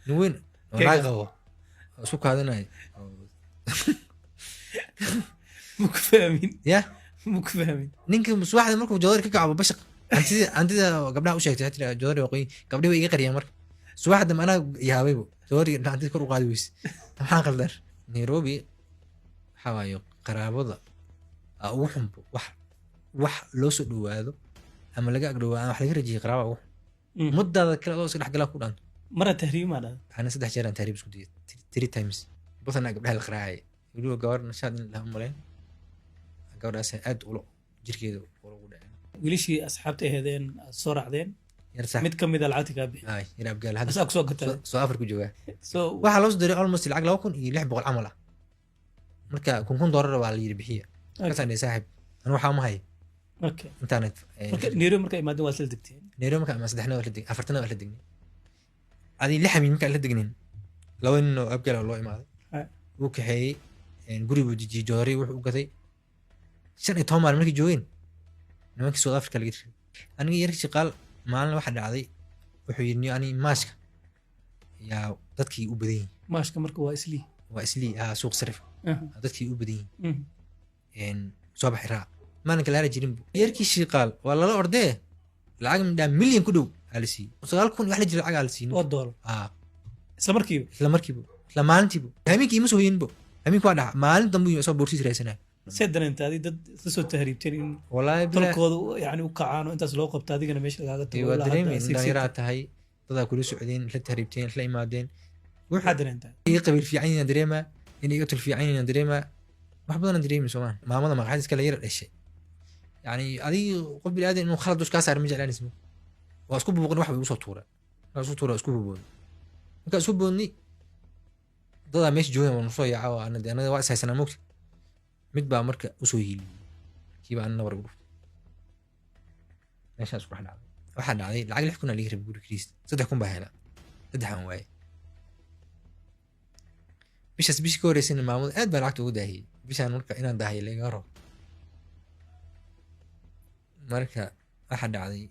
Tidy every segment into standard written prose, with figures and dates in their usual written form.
نوين راغو سوق هذا ناي مكفاهمين يا مكفاهمين نينك مس واحد مركو جوهر كعب بشق انت قبلها وشيكت حتى جوهر وقي قبلها ويجي قريه مرك سو واحد ما انا يا حبيبو جوهر انت كر قادي ويس ما قدر نيروبي حوايو قرابده او حنبو wax loo soo dhawaado ama laga agdhowaado wax laga rajiyo qaraabo muddada kala oo saddex galaa ku dhanto mara tahriim ma dhahay ana saddex jeer aan tahriib isku diyay 3 times badana gabdhaha la qaraacay waliba gabar nashaad in la maleen gabadhaas aad ulo jirkeeda ugu dhacay wiilashii asxaabta ahaydeen soo raacdeen yar sax mid kamid ah lacagta ka bixi ay yar abgaal hadda asaga soo gatay soo afar ku jooga so waxa loo soo diray almost lacag 2600 camal ah marka $1000 waa la yiri bixiya kasaan saaxib ana waxa ma hay okay internet marka neero marka imaadeen waa sal degteen neero marka ama saddexna waa la degay afartana waa la degay adi lixamin marka la degnin lawa nin oo abgaal loo imaaday uu kaxeeyay guriga jiji joori wuxuu u gaday 15 maalin markii joogeen nimankii South Africa laga tiriyay aniga yar shaqaal maalin waxa dhacday wuxuu yiri ani maaska yaa dadkii u badan maaska marka waa islii suuq sarif dadkii u badan soo baxay maalinka la jirin yarkii shaqaal waa lala ordee lacag midaan milyan ku dhow halisi 9,000 wax la jira lacag halisi oo dool isla markiiba isla maalintiiba habeenkii ma soo yinbo habeenkii waa dhax maalin dambe soo boortis raasana seedan inta dad soo tahriibteen in wallahi tolkooda yaani u kacaan intaas loo qabto adigana meesha lagaaga tago waa dareemay in yara tahay dad kula socdeen la tahriibteen la imaadeen waxa dareenta ay qabiil fiican in dareema in ay qatl fiican in dareema wax badan dareemay Soomaan maamada magaxad iska la yar dhashay يعني هذه قبل هذا إنه خلد دوس كاسر من جلاني اسمه وأسكوب بقول واحد بيوصل طورة أسكوب بقول ممكن أسكوب بقولني ضد مش جوه من صويا عوا أنا وقت سنة ممكن متبع مركب أسويل كيف أنا ورا بقول ليش أسكوب واحد عليه العقل يحكون عليه يخرب بقول كريست صدقكم بهلا صدقهم واي بيش أسبيش كوريسين المعمول أدبر عقده داهي بيش أنا مركب إنا داهي اللي يقرب marka waxa dhacday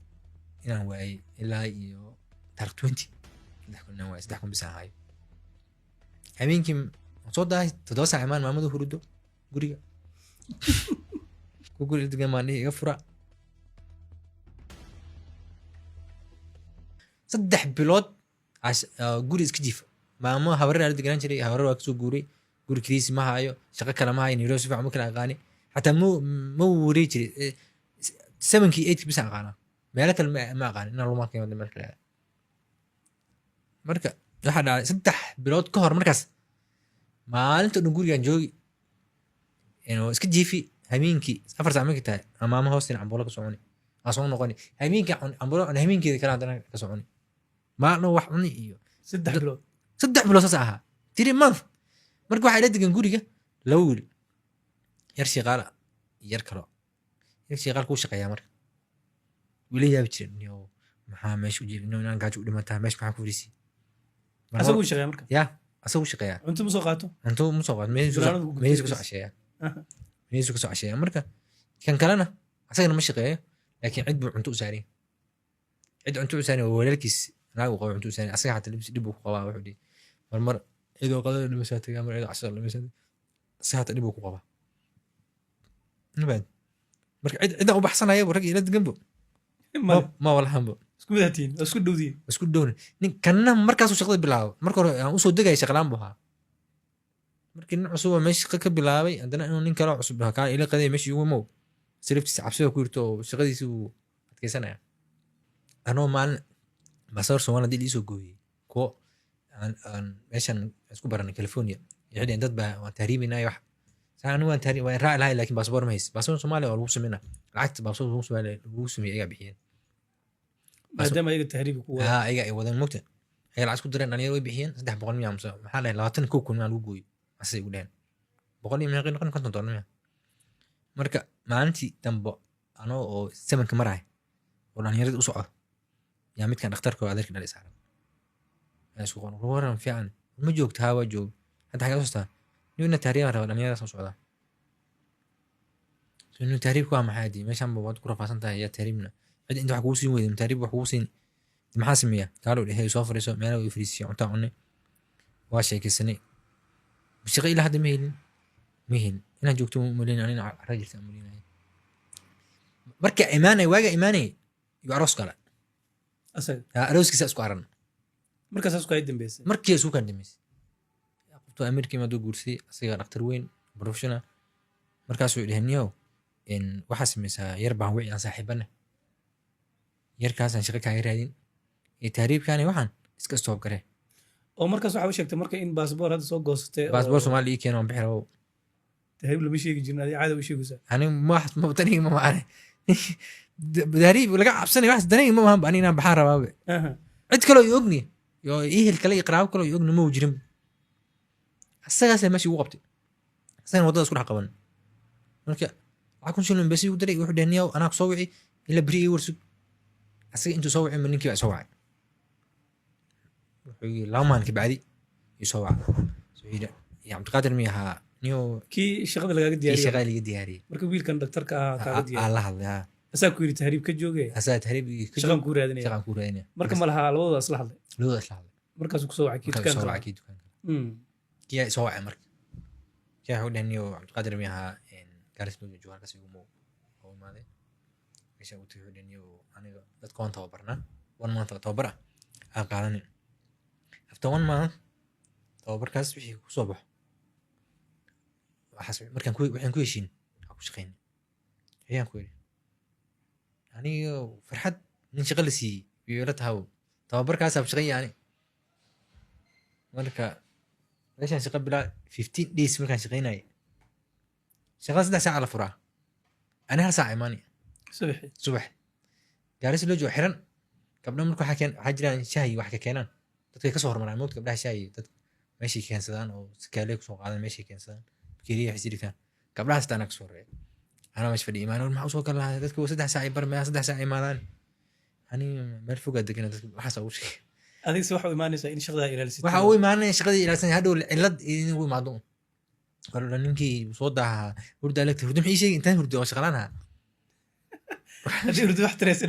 inaan waayay ilaa iyo taariikh 20 dadkuna waa 3 kun bisahay habeenkii soo daay 7 saac imaan maamadu hurdo guriga ku guriga degmaani iga fura 3 bilood guri iska jiif maamo habareer degan jiray habareer waa kasoo guuray guri kriis ma hayo shaqo kale ma hayo niro si fiican ma kala aqaani hatta ma wuri jiray 7-8 بس أقانا مالك ما أقانا إن الله ما كان يودي مالك مركا واحد على 6 بلاد كهر مركز ما أنت نقول يعني جوي إنه إسكت جيفي همينكي أفر سامي كتاع أمام هوستين عم بقولك سعوني أصلا نقولي همينكي عم بقول أنا همينكي كلام عندنا كسعوني ما أنا وحني إيوه 6 بلاد ساعة تري مانث مركا واحد يدق نقولي لول يرشي غالا يركره shaqal ku shaqeeyaa marka wili yaab jirniyo maxaa meesha u jirnaa inaan gaajo u dhimataa meesha maxaa ku furisi asagu shaqeeyaa marka ya asagu shaqeeyaa inta ma soo qaato meesha ku soo casheeyaa meesha ku soo casheeyaa marka kan kalena asagana ma shaqeeyo laakiin cid buu cunto u saareen cid cunto u saareen walaalkiis naag uu qabo cunto u saareen asaga xataa dib uu ku qabaa wuxuu dhigay mar cidoo qadada dhimasatay mar cidoo casar dhimasatay asaga xataa dib uu ku qabaa nabad marka cid u baxsanaya rag ila degan bo ma wala hanbo isku midaatiin isku dhowna nin kanna markaas uu shaqada bilaabo marka hore aan u soo degay shaqalaan buu ahaa markii nin cusub meesha ka bilaabay haddana inuu nin kale cusub ka ila qaday meesha ugu mow siriftiisa cabsida ku yirto shaqadiisa uu adkeysanaya anoo maalin basar Soomaaliya dil isoo gooyay ko aan meeshan isku baranay California yixdeen dad baa waan tahriibinay wax أنا وين تاني وين راعي هاي لكن باسبور ما هيس باسبور سومالي ولا وصل منها العكس باسبور سومالي وصل من إيجا بحين بعدما يجي التهريب هو إيجا وذن مكتئ هي العكس كدرين أنا يروي بحين صدق بقول مياه مسا محله لا تنكوكون مع الوجوي أسي يقولين بقول لي من غير نقول كنت نطرنا مركا ما أنتي تنبأ أنا أو سمن كمرعي ولا نيرد أسوأ يعني مت كان اختارك وعذرك على الإسعار أسوأ ورا فعلا ما جوك تهاوا جو هذا حاجة أساسا إنه تهريب ولا نيرد أسوأ إنه تهريب كوام عادي مش هم بواد كرة فاسنتها هي تهريبنا عد أنت حكوسين وين تهريب وحكوسين maxaa sameeyaa kaalo dhahay soo fariiso meel way fariisiyo cunta cunne waa sheekaysanay shaqo ilaa hadda ma helin inaan joogto ma malin anina carra jirta malinaya marka imaanay waaga imaanay iyo aroos kale asaga arooskiisa isku aran markaas isku ay dambeysay markii isku kan dhameysay qofto ameerikii ma doo guursay asaga dhakhtar weyn professional markaasuu idhahniyow waxaa samaysaa yar baan wici aan saaxiibana yarkaasaan shaqo kaaga raadin ee tahriibkaani waxaan iska stoob garee oo markaas waxa u sheegtay marka in baasboor hadda soo goosatay baasboor Soomaali ii keeno aan bixi rabo tahriib lama sheegi jirin adiga caada u sheegaysaa ani ma tani ma maane tahriib laga cabsanay wax danay ma mahan bani inaan baxaan rabaa cid kale oo ogni iyo ihil kale qaraab kale oo ogni ma jirin asagaas meeshii uu qabtay asagan wadada isku dhex qaban marka waxaa kun shilin basi u diray wuxuu dhahniyow anaa ku soo wici ila beri ii warsug asaga intuu soo wicin ninkii baa soo wacay wuxuu yidhi laba maalin kabacdi ii soo wacay soo yidhi ya cabdiqaadir miya ahaa niyo kii shaqada lagaaga kii diyaariyay shaqaa liga diyaariyey marka wiilkan dhaktarka ah kaaga diyaariyay la hadlay haa asaa ku yidhi tahriib ka jooge asaa tahriib shaqan kuu raadinaya shaqaan kuu raadinaya marka ma lahaa labadooda isla hadlay labada isla hadlay markaasuu kusoo wacay kii markaa soo dukaanka wacay kii dukaanka kiyaa soo wacay marka kiyaa wuxuu dhahniyo cabdiqaadir miya ahaa gaaris loo joogo halkaas igu mow oo imaaday meesha uu wuxuu dhahniyo aniga dadka waan tababarnaa 1 month oo tababar ah aan qaadanin after 1 month tababarkaas wixii ku soo baxo waxaas waxaan ku heshiin aan ku shaqayn ayaan ku yidhi aniga farxad nin shaqo la siiyey iyo ila tahaw tababarkaas aan shaqeeyay ani marka meeshaan shaqo bilaa 15 days markaan shaqeynayay shaqada 3 saac la furaa ani hal saac imaani subax gaaris loo joogo xiran gabdho marka waxaa jiraan shaahi wax ka keenaan dadkay ka soo hormaraan mood gabdhaha shaahi dad meeshay keensadaan oo sakaalee kusoo qaadan meeshay keensadaan bakeriya waxay sirigtaan gabdhahaas taana kasoo horeeya anaa meesha fadhiya imaan maxaa usoo kala lahaa dadka 3 saac bar maya 3 saac imaadaan ani meel fogaa degana dadka waxaas ugu sheegay adigse waxa u imaanaysaa in shaqada ilaalisid waxa uu imaanaya shaqadii ilaalsan hadhow cilad idin ugu imaado wala ninkii soo daaha hurda lagta hurda maxay sheegay intaan hurda oo shaqalaanaha hadii urdu wax tareysay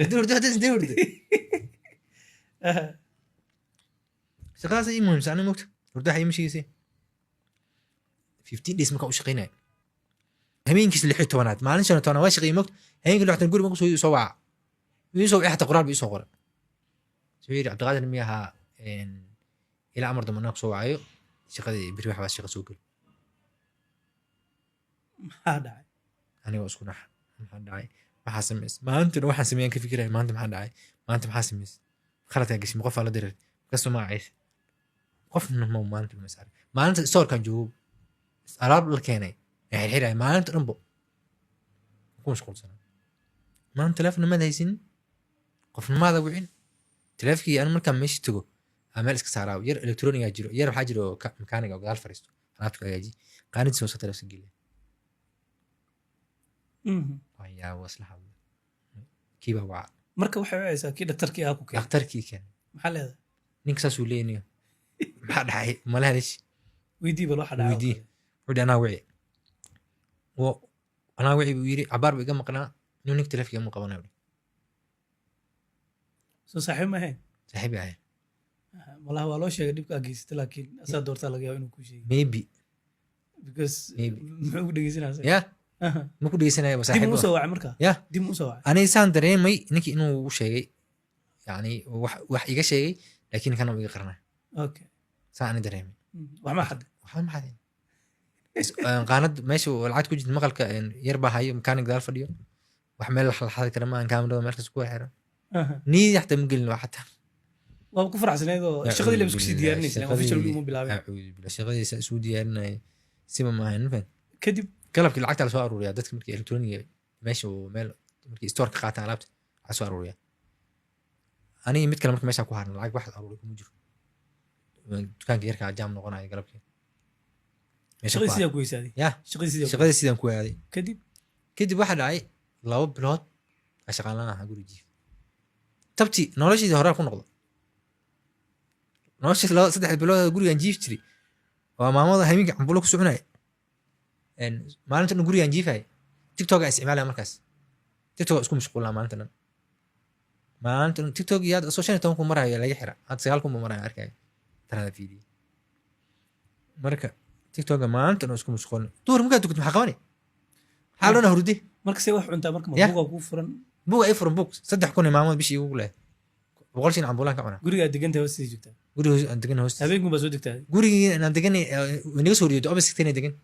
hurda shaqadaas ay muhiimsan ani moogta hurda waxay imashaysa 15 days marka u shaqeynay habeenkiis 16aad maalin 15 waa shaqeeyay moogta habeenkii 16 guri markuu soo waca wiisoo wixii xataa qoraal bii soo qoray soo yiri cabdiqaadir miyaha ila amar damana soo wacayo shaqadii biri wax baa shaqo soo gal maxaa dhacay aniga isku nax maxaa dhacay maxaa sameys maanta waxaan sameeyay ka fikiray maanta maxaa dhacay maanta maxaa sameys khalad ay gashay qof la diray kasto ma caysh qofna ma maanta ma saar maanta store kan joogo alaab la keenay ay xiray maanta dhanbo ku mashquulsan maanta telefoon ma haysin qofna ma wicin telefonkii aan markaan meesha tago ameel iska saaraa yar electronic jiro yar waxa jiro mechanic oo gadaal fariisto alaabta hagaaji qaanid soo sa telefoon geliya ويا وصلها كيف هو marka waxay wacaysaa kii dhaktarkii ah ku keenay dhakhtarkii keen maxaa leedahay ninka saas uu leeyahay maxaa dhacay ma lahadish weydii bal waxa dhacay weydii wuxuu anaa wici anaa wici buu yiri cabaar buu iga maqnaa inuu ninka telefoonka ma qabanayo soo saaxiib ma ahayn saaxiib yahay wallahi waa loo sheegay dhibka geystay laakiin asaa doortaa laga yaabo inuu ku sheegay maybe because muxuu dhageysanaysaa ya ma ku dhageysanaya dib u soo wacay marka ya dib u soo wacay anay saan dareemay ninkii inuu u sheegay yani wax iga sheegay laakiin kana iga qarnay okay saan dareemay wax ma xad qaanad meesha lacag ku jirta maqalka yar baa hayo mechanic daal fadhiyo wax meel la xad kara ma kaamirada meelkaas ku xiran nii xataa ma gelin xataa waa ku faraxsaneed oo shaqadii la isku sii diyaarinaysa oo official uma bilaabay shaqadii isku diyaarinay sima ma ahayn kadib qalabkii lacagta la soo aruuriyaa dadka markii electronic meesha meel markii store ka qaataan alaabta waxa soo aruuriyaa aniga mid kale markii meesha ku haran lacag wax aruuriyo kuma jiro dukaanka yarka jaam noqonayo qalabkii shaqadii sidaan ku weysaaday ya shaqadii sidaan ku aaday kadib waxa dhacay 2 bilood aan shaqaalaha ahaa guri jiif tabti noloshii hore ku noqdo noloshii 3 bilood gurigan jiif jiray waa maamada habeenkii cambulo ku soconay maalinta dhan gurigaan jiifay tiktok aan isticmaalaya markaas tiktok isku mashquulaa maalinta dhan maanta tiktok iyo aad soo 15 ku marayo laga xira aad 9 ku marayo arkay tarada video marka tiktok maanta inuu isku mashquul duur markaa dugto maxaa qabani xaalona hurdi marka say wax cuntaa marka Yeah. buuga ku furan buuga ay furan buug 3 kun maamood bishii ugu leeyahay 100 shin ambulan ka cunaa guriga degantahay hoostiisa joogtaa guriga aan degan hoos habeenkii baa soo degtaa guriga aan degan wanaga soo riyo obis tigtay degan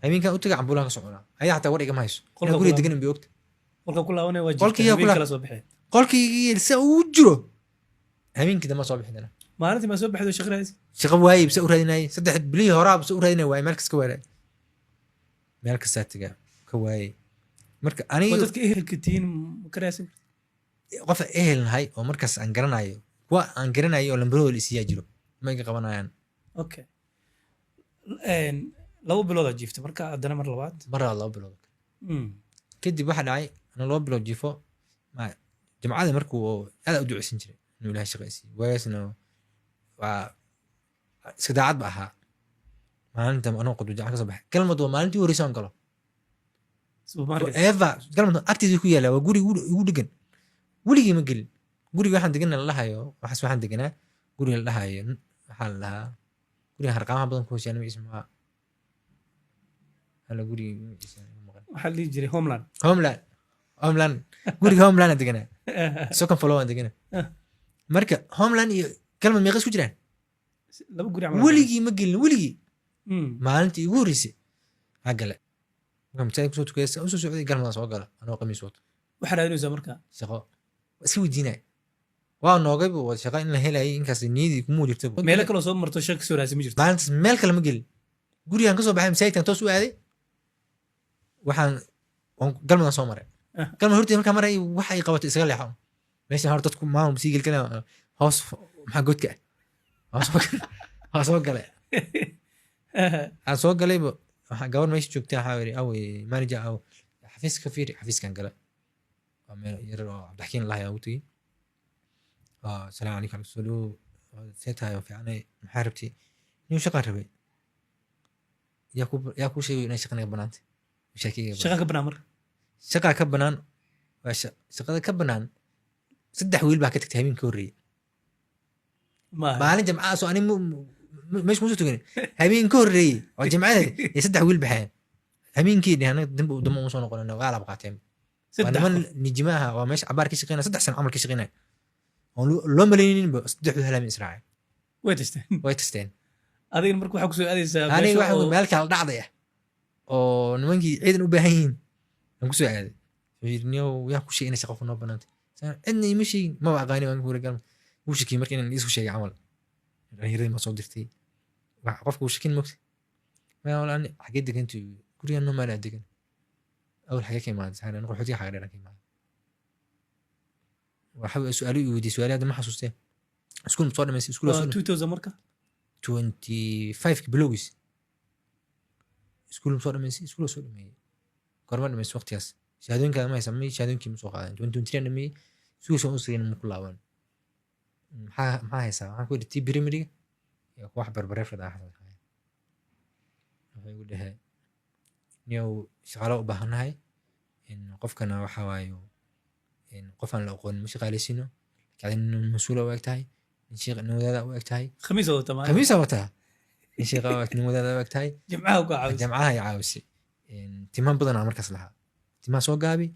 habeenka u taga ambulan ka socona ayaa xataa war igama hayso Qolka guriga kula- degan bi ogta qolka ku laabanaya waa Qolkii jirta yaa habeen kula- kala soo baxee qolkii sa uu jiro habeenkii dama soo bixinana maalintii ma soo baxdo shaqadaas shaqo waayay bisa u raadinayay 3 bilii horaa bisa u raadinayay waay meel kasta ka waayay meel kasta taga ka waayay marka waa aniga dadka ehelka tiin karaasin qof ehel nahay oo markaas aan garanayo kuwa aan garanayo oo lambarooda isiyaa jiro ma iga qabanayaan okay laba biloodaa jiifta marka haddana mar labaad maraa 2 bilood kadib waxa dhacay ana 2 bilood jifo ma jamcada markuu aad u duceysan jiray inuu ilaahay shaqaysi waasna waa iska daacad ba ahaa maalinta anoo qodbo jacan ka soo baxay kalmad waa maalintii horeysa aan galo supermarket eva kalmad agtiisa ku yaala waa guri ugu degan weligii ma gelin guriga waxaan degan la dhahayo waxaas waxaan deganaa guriga la dhahayo waxaa la dhahaa guriga harqaamaha badan ku hoosyaana magaciisa maxaa hala guriga magaciisa maqan waxaa la dhihi jiray homeland homeland guriga homeland aan deganaa second floor aan deganaa marka homeland iyo kalmad meeqa isku jiraan laba guri camal weligii ma gelin weligii Mm. maalintii ugu horeysay aa gale marka masaajid kusoo tukaysa usoo socday galmadaa soo gala anoo qamiis wato waxaa raadinaysaa marka shaqo waa iska weydiinaya waa noogayba waa shaqo in la helayay inkaas niyadii kuma jirta meelo kaloo soo marto shaqo soo raadsi ma jirto maalintaas meel kale ma gelin gurigaan ka soo baxay masaajidkan toos u aaday waxaan galmadan soo maray Ah. galmad horteed markaa maray waxa ay qabatay isaga leexo meeshan hore dadku maamul sii gelkana hoos maxaa godka ah waa soo galay aan soo galayba waxaa gabar meesha joogtay waxaa yidhi awey manager aw xafiiska ka fiiri xafiiskan gala waa meel yar oo cabdixakiin lahay aan u tegey salaamu calaykum soo dhowo see tahay oo fiicnay maxaa rabtay inuu shaqaan rabay yaa kuu sheegay inay shaqanaga banaantay mashaakiyga shaqa ka banaa marka shaqaa ka banaan waa shaqada ka banaan 3 wiil baa ka tagtay habeenka horreeyay maaha maalin jamcaasoo ani meesha musu tugan habeen ka horreeyey oo jamcadeed iyo 3 wiil baxeen habeenkii dhahana dambe u damo soo noqonayna waa la qaateen waa saddex niman nijimaha waa meesha cabaar ka shaqeynaa 3 sano camal ka shaqeynaa oo loo malayninba 3 halaam israacay way tasteen way tasteen adigana marka waxaa kusoo aadaysaa aniga meesha waxa oo- meel kala dhacday ah oo nimankii ciidan u baahan yihiin aan ku soo aaday fiirniyo yaa ku sheegay in shaqo noo banaantay cidna ima sheegin ma aqaani waan ku regal uu shakiyay markii inaan isku sheegay camal dhalinyaradi ma soo dirtay wax qofka uu shakin mogtay ma wala ani xagee degantu guriga noo maala degan awal xagee ka imaad saxan anigu xudiga xagee dheeran ka imaad waxa su'aalo ii weydiisay su'aalaha ma xasuustay iskuul soo dhameysay iskuul waa soo 2000 marka 25 bilowgis iskuul soo dhameysay iskuul soo dhameeyay korma dhameysay waqtigaas shahaadooyinka ma haysan may shahaadooyinkii ma soo qaadan 2023 dhameeyay iskuul soo usriin ma ku laaban maxaa haysaa waxaan ku yidhi tii primary iyo wax barbareefad ah waxay ugu dhahay niyow shaqaalo u baahanahay in qofkana waxa waayo in qof aan la aqoonin ma shaqaalaysiino laakiin mas-uula u eg tahay in nin wadaada u eg tahay khamiis wata maalin khamiisa wataa in sheeqa nin wadaada u eg tahay jimcaha ku caawis jamcaha ay caawisay timaan badan aan markaas lahaa timaan soo gaabi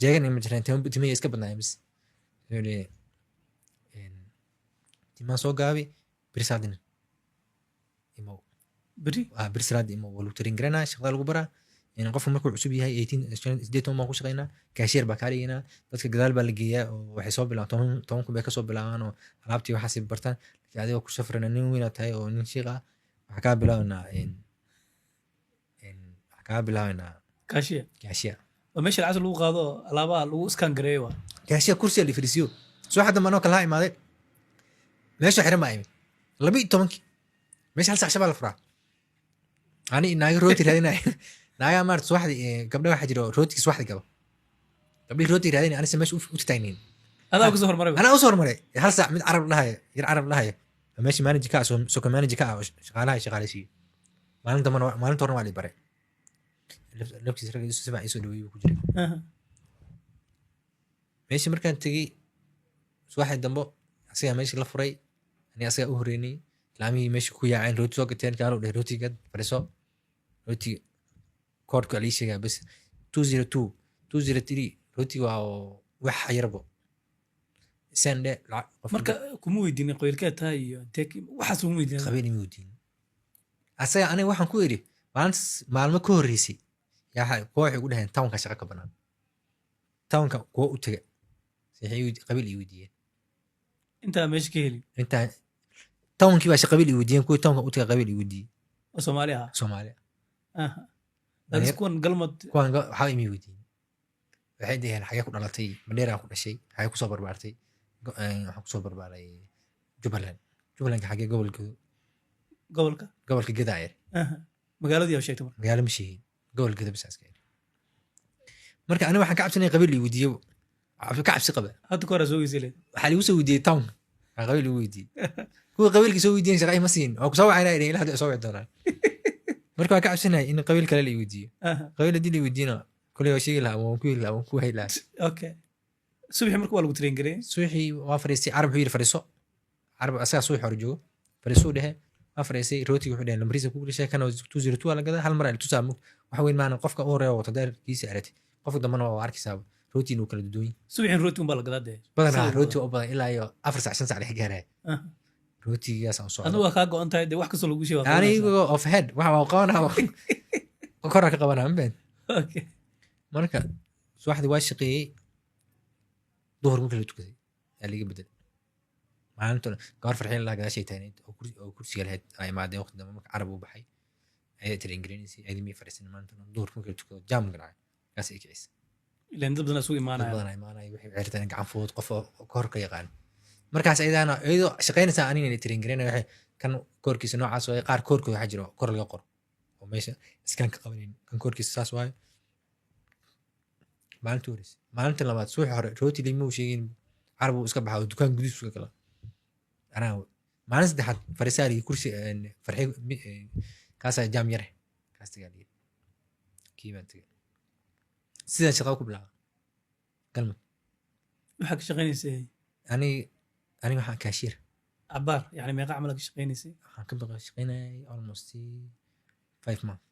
jeegan ima jiraan timaya iska badnaaya bis timaan soo gaabi birisaadin imow beri birisaad imow waa lagu tarin garanaa shaqada lagu baraa qofka markuu cusub yahay 18 baan ku shaqaynaa kaashier baa kaa dhiganaa dadka gadaal baa la geeyaa oo waxay soo bilaabaan 10 kun bay kasoo bilaabaan oo alaabtii waxaasi bartaan laakiin adigoo ku safrana nin weyna tahay oo nin shiiq ah waxaa kaa bilaabanaa kaashiya kaashiya waa meesha lacagta lagu qaado alaabaha lagu iskaan gareeyo waa kaashiya kursiga la fariisiyo soo xadda manoo kala imaaday meesha xiran baa imid 12 meesha hal sac shabaa la furaa ani naaga rooti raadinaya naaga maarta subaxdii gabdha waxaa jiro rootiga subaxdii gabo gabdhii rooti raadinaya anise meesha u tataagnayn adaa kusoo hormaray anaa usoo hormaray hal sac mid carab dhahayo yar carab dhahayo meesha manager ka ah soko manager ka ah oo shaqaalaha shaqaalaysiiyo maalinta horna waa la baray labkiis rag si fiican isoo dhaweeyay ku jiray meesha markaan tegey subaxii dambo asigaa meeshii la furay ani asigaa u horeynay laamihii meesha ku yaaceen rooti soo gateen kaalo dheh rootiga fadhiso rootiga koodhka alii sheegaa bas 202 203 rootiga waa wax yarbo isaan dhe marka kuma weydiinay qabiilkee tahay iyo waxaas kuma weydiinay qabiil ima weydiin asaga aniga waxaan ku idhi maalmo ka horreysay yaa kuwa waxay ugu dhaheen townka shaqo ka banaan townka kuwa u taga qabiil ii weydiiyeen intaa meesha ka heli intaa townkii baa qabiil ii weydiiyeen kuwii townka u taga qabiil ii weydiiyey oo Soomaaliya laakiin kuwan galmad kuwan waxaa imi weydiiyeen waxay dhaheen xagee ku dhalatay Mandheera ku dhashay xagee ku soo barbaartay waxaan ku soo barbaaray Jubbalandka xagee gobolka Gedaayr magaaladii aad sheegtay magaalo ma sheegin gobolka Gedaayr bisaas ka marka aniga waxaan ka cabsanay qabiil ii weydiiyo ka cabsi qaba hadda kora soo weydiisay waxa lagu soo weydiiyey town qabiil uu weydiiyey kuwa qabiilkii soo weydiiyeen shaqay ma siin oo ku soo wacayna ilaa hadda soo weydiinayaan marka waan ka cabsanay in qabiil kale la ii weydiiyo qabiil hadii la weydiino kulay oo sheegi lahaa waan ku heli lahaa waan ku hay lahaa okay subaxii marka waa lagu train gareeyay subaxii waa fariistay carab wuxuu yiri fariiso carab asaga subax hore joogo fariiso dhehe waa fariistay rootiga wuxuu dhahay lamriisa ku gashay kana 202 la gadaa hal mar ay tusaamo waxa weyn maana qofka uu reeyo wata daarkiisa aratay qofka dambana waa arkisaa rooti inuu kala duduway subaxii rooti un baa la gadaa de badanaa rooti oo badan ilaa iyo 4 saac 5 saac la gaaray rootigaas aan soo anu waa kaa go'an tahay de wax kastoo lagu sheego aniga of head waxa uu qabanaa kora ka qabanaa mbeen okay marka subaxdii waa shaqeeyay duhur markii la tukaday ayaa laga bedelay maalinta gabar farxiin la gadaashay taagneyd oo kursiga lahayd ay maadeen waqti dambe marka carab u baxay ayay tiri ingiriisi ay mi fariisin maalinta duhur markii la tukado jaam garaay kaas ay kicisa ilaan dad badan isugu imaanaya wixii ciirtaan gacan fudud qof kor ka yaqaan markaas ayadaana iyadoo shaqeynaysa anina la tiri ingiriina waxay kan koorkiisa noocaas oo qaar koorkooda waxa jiro kor laga qoro oo meesha iskaan ka qabanin kan koorkiisa saas waayo maalinta labaad subax hore rooti lima uu sheegin carab uu iska baxaa oo dukaan gudihiisa ka gala anaa maalin saddexaad farisaarigii kursi farxi kaasaa jaam yare kaas tagaa dhigay kii baan tagay sidaan shaqada ku bilaaba galmad waxaa ka shaqeynaysay aniga waxaan kaashiir cabaar yani meeqa camal ka shaqeynaysay waxaan ka baqa shaqeynayay almost 5 months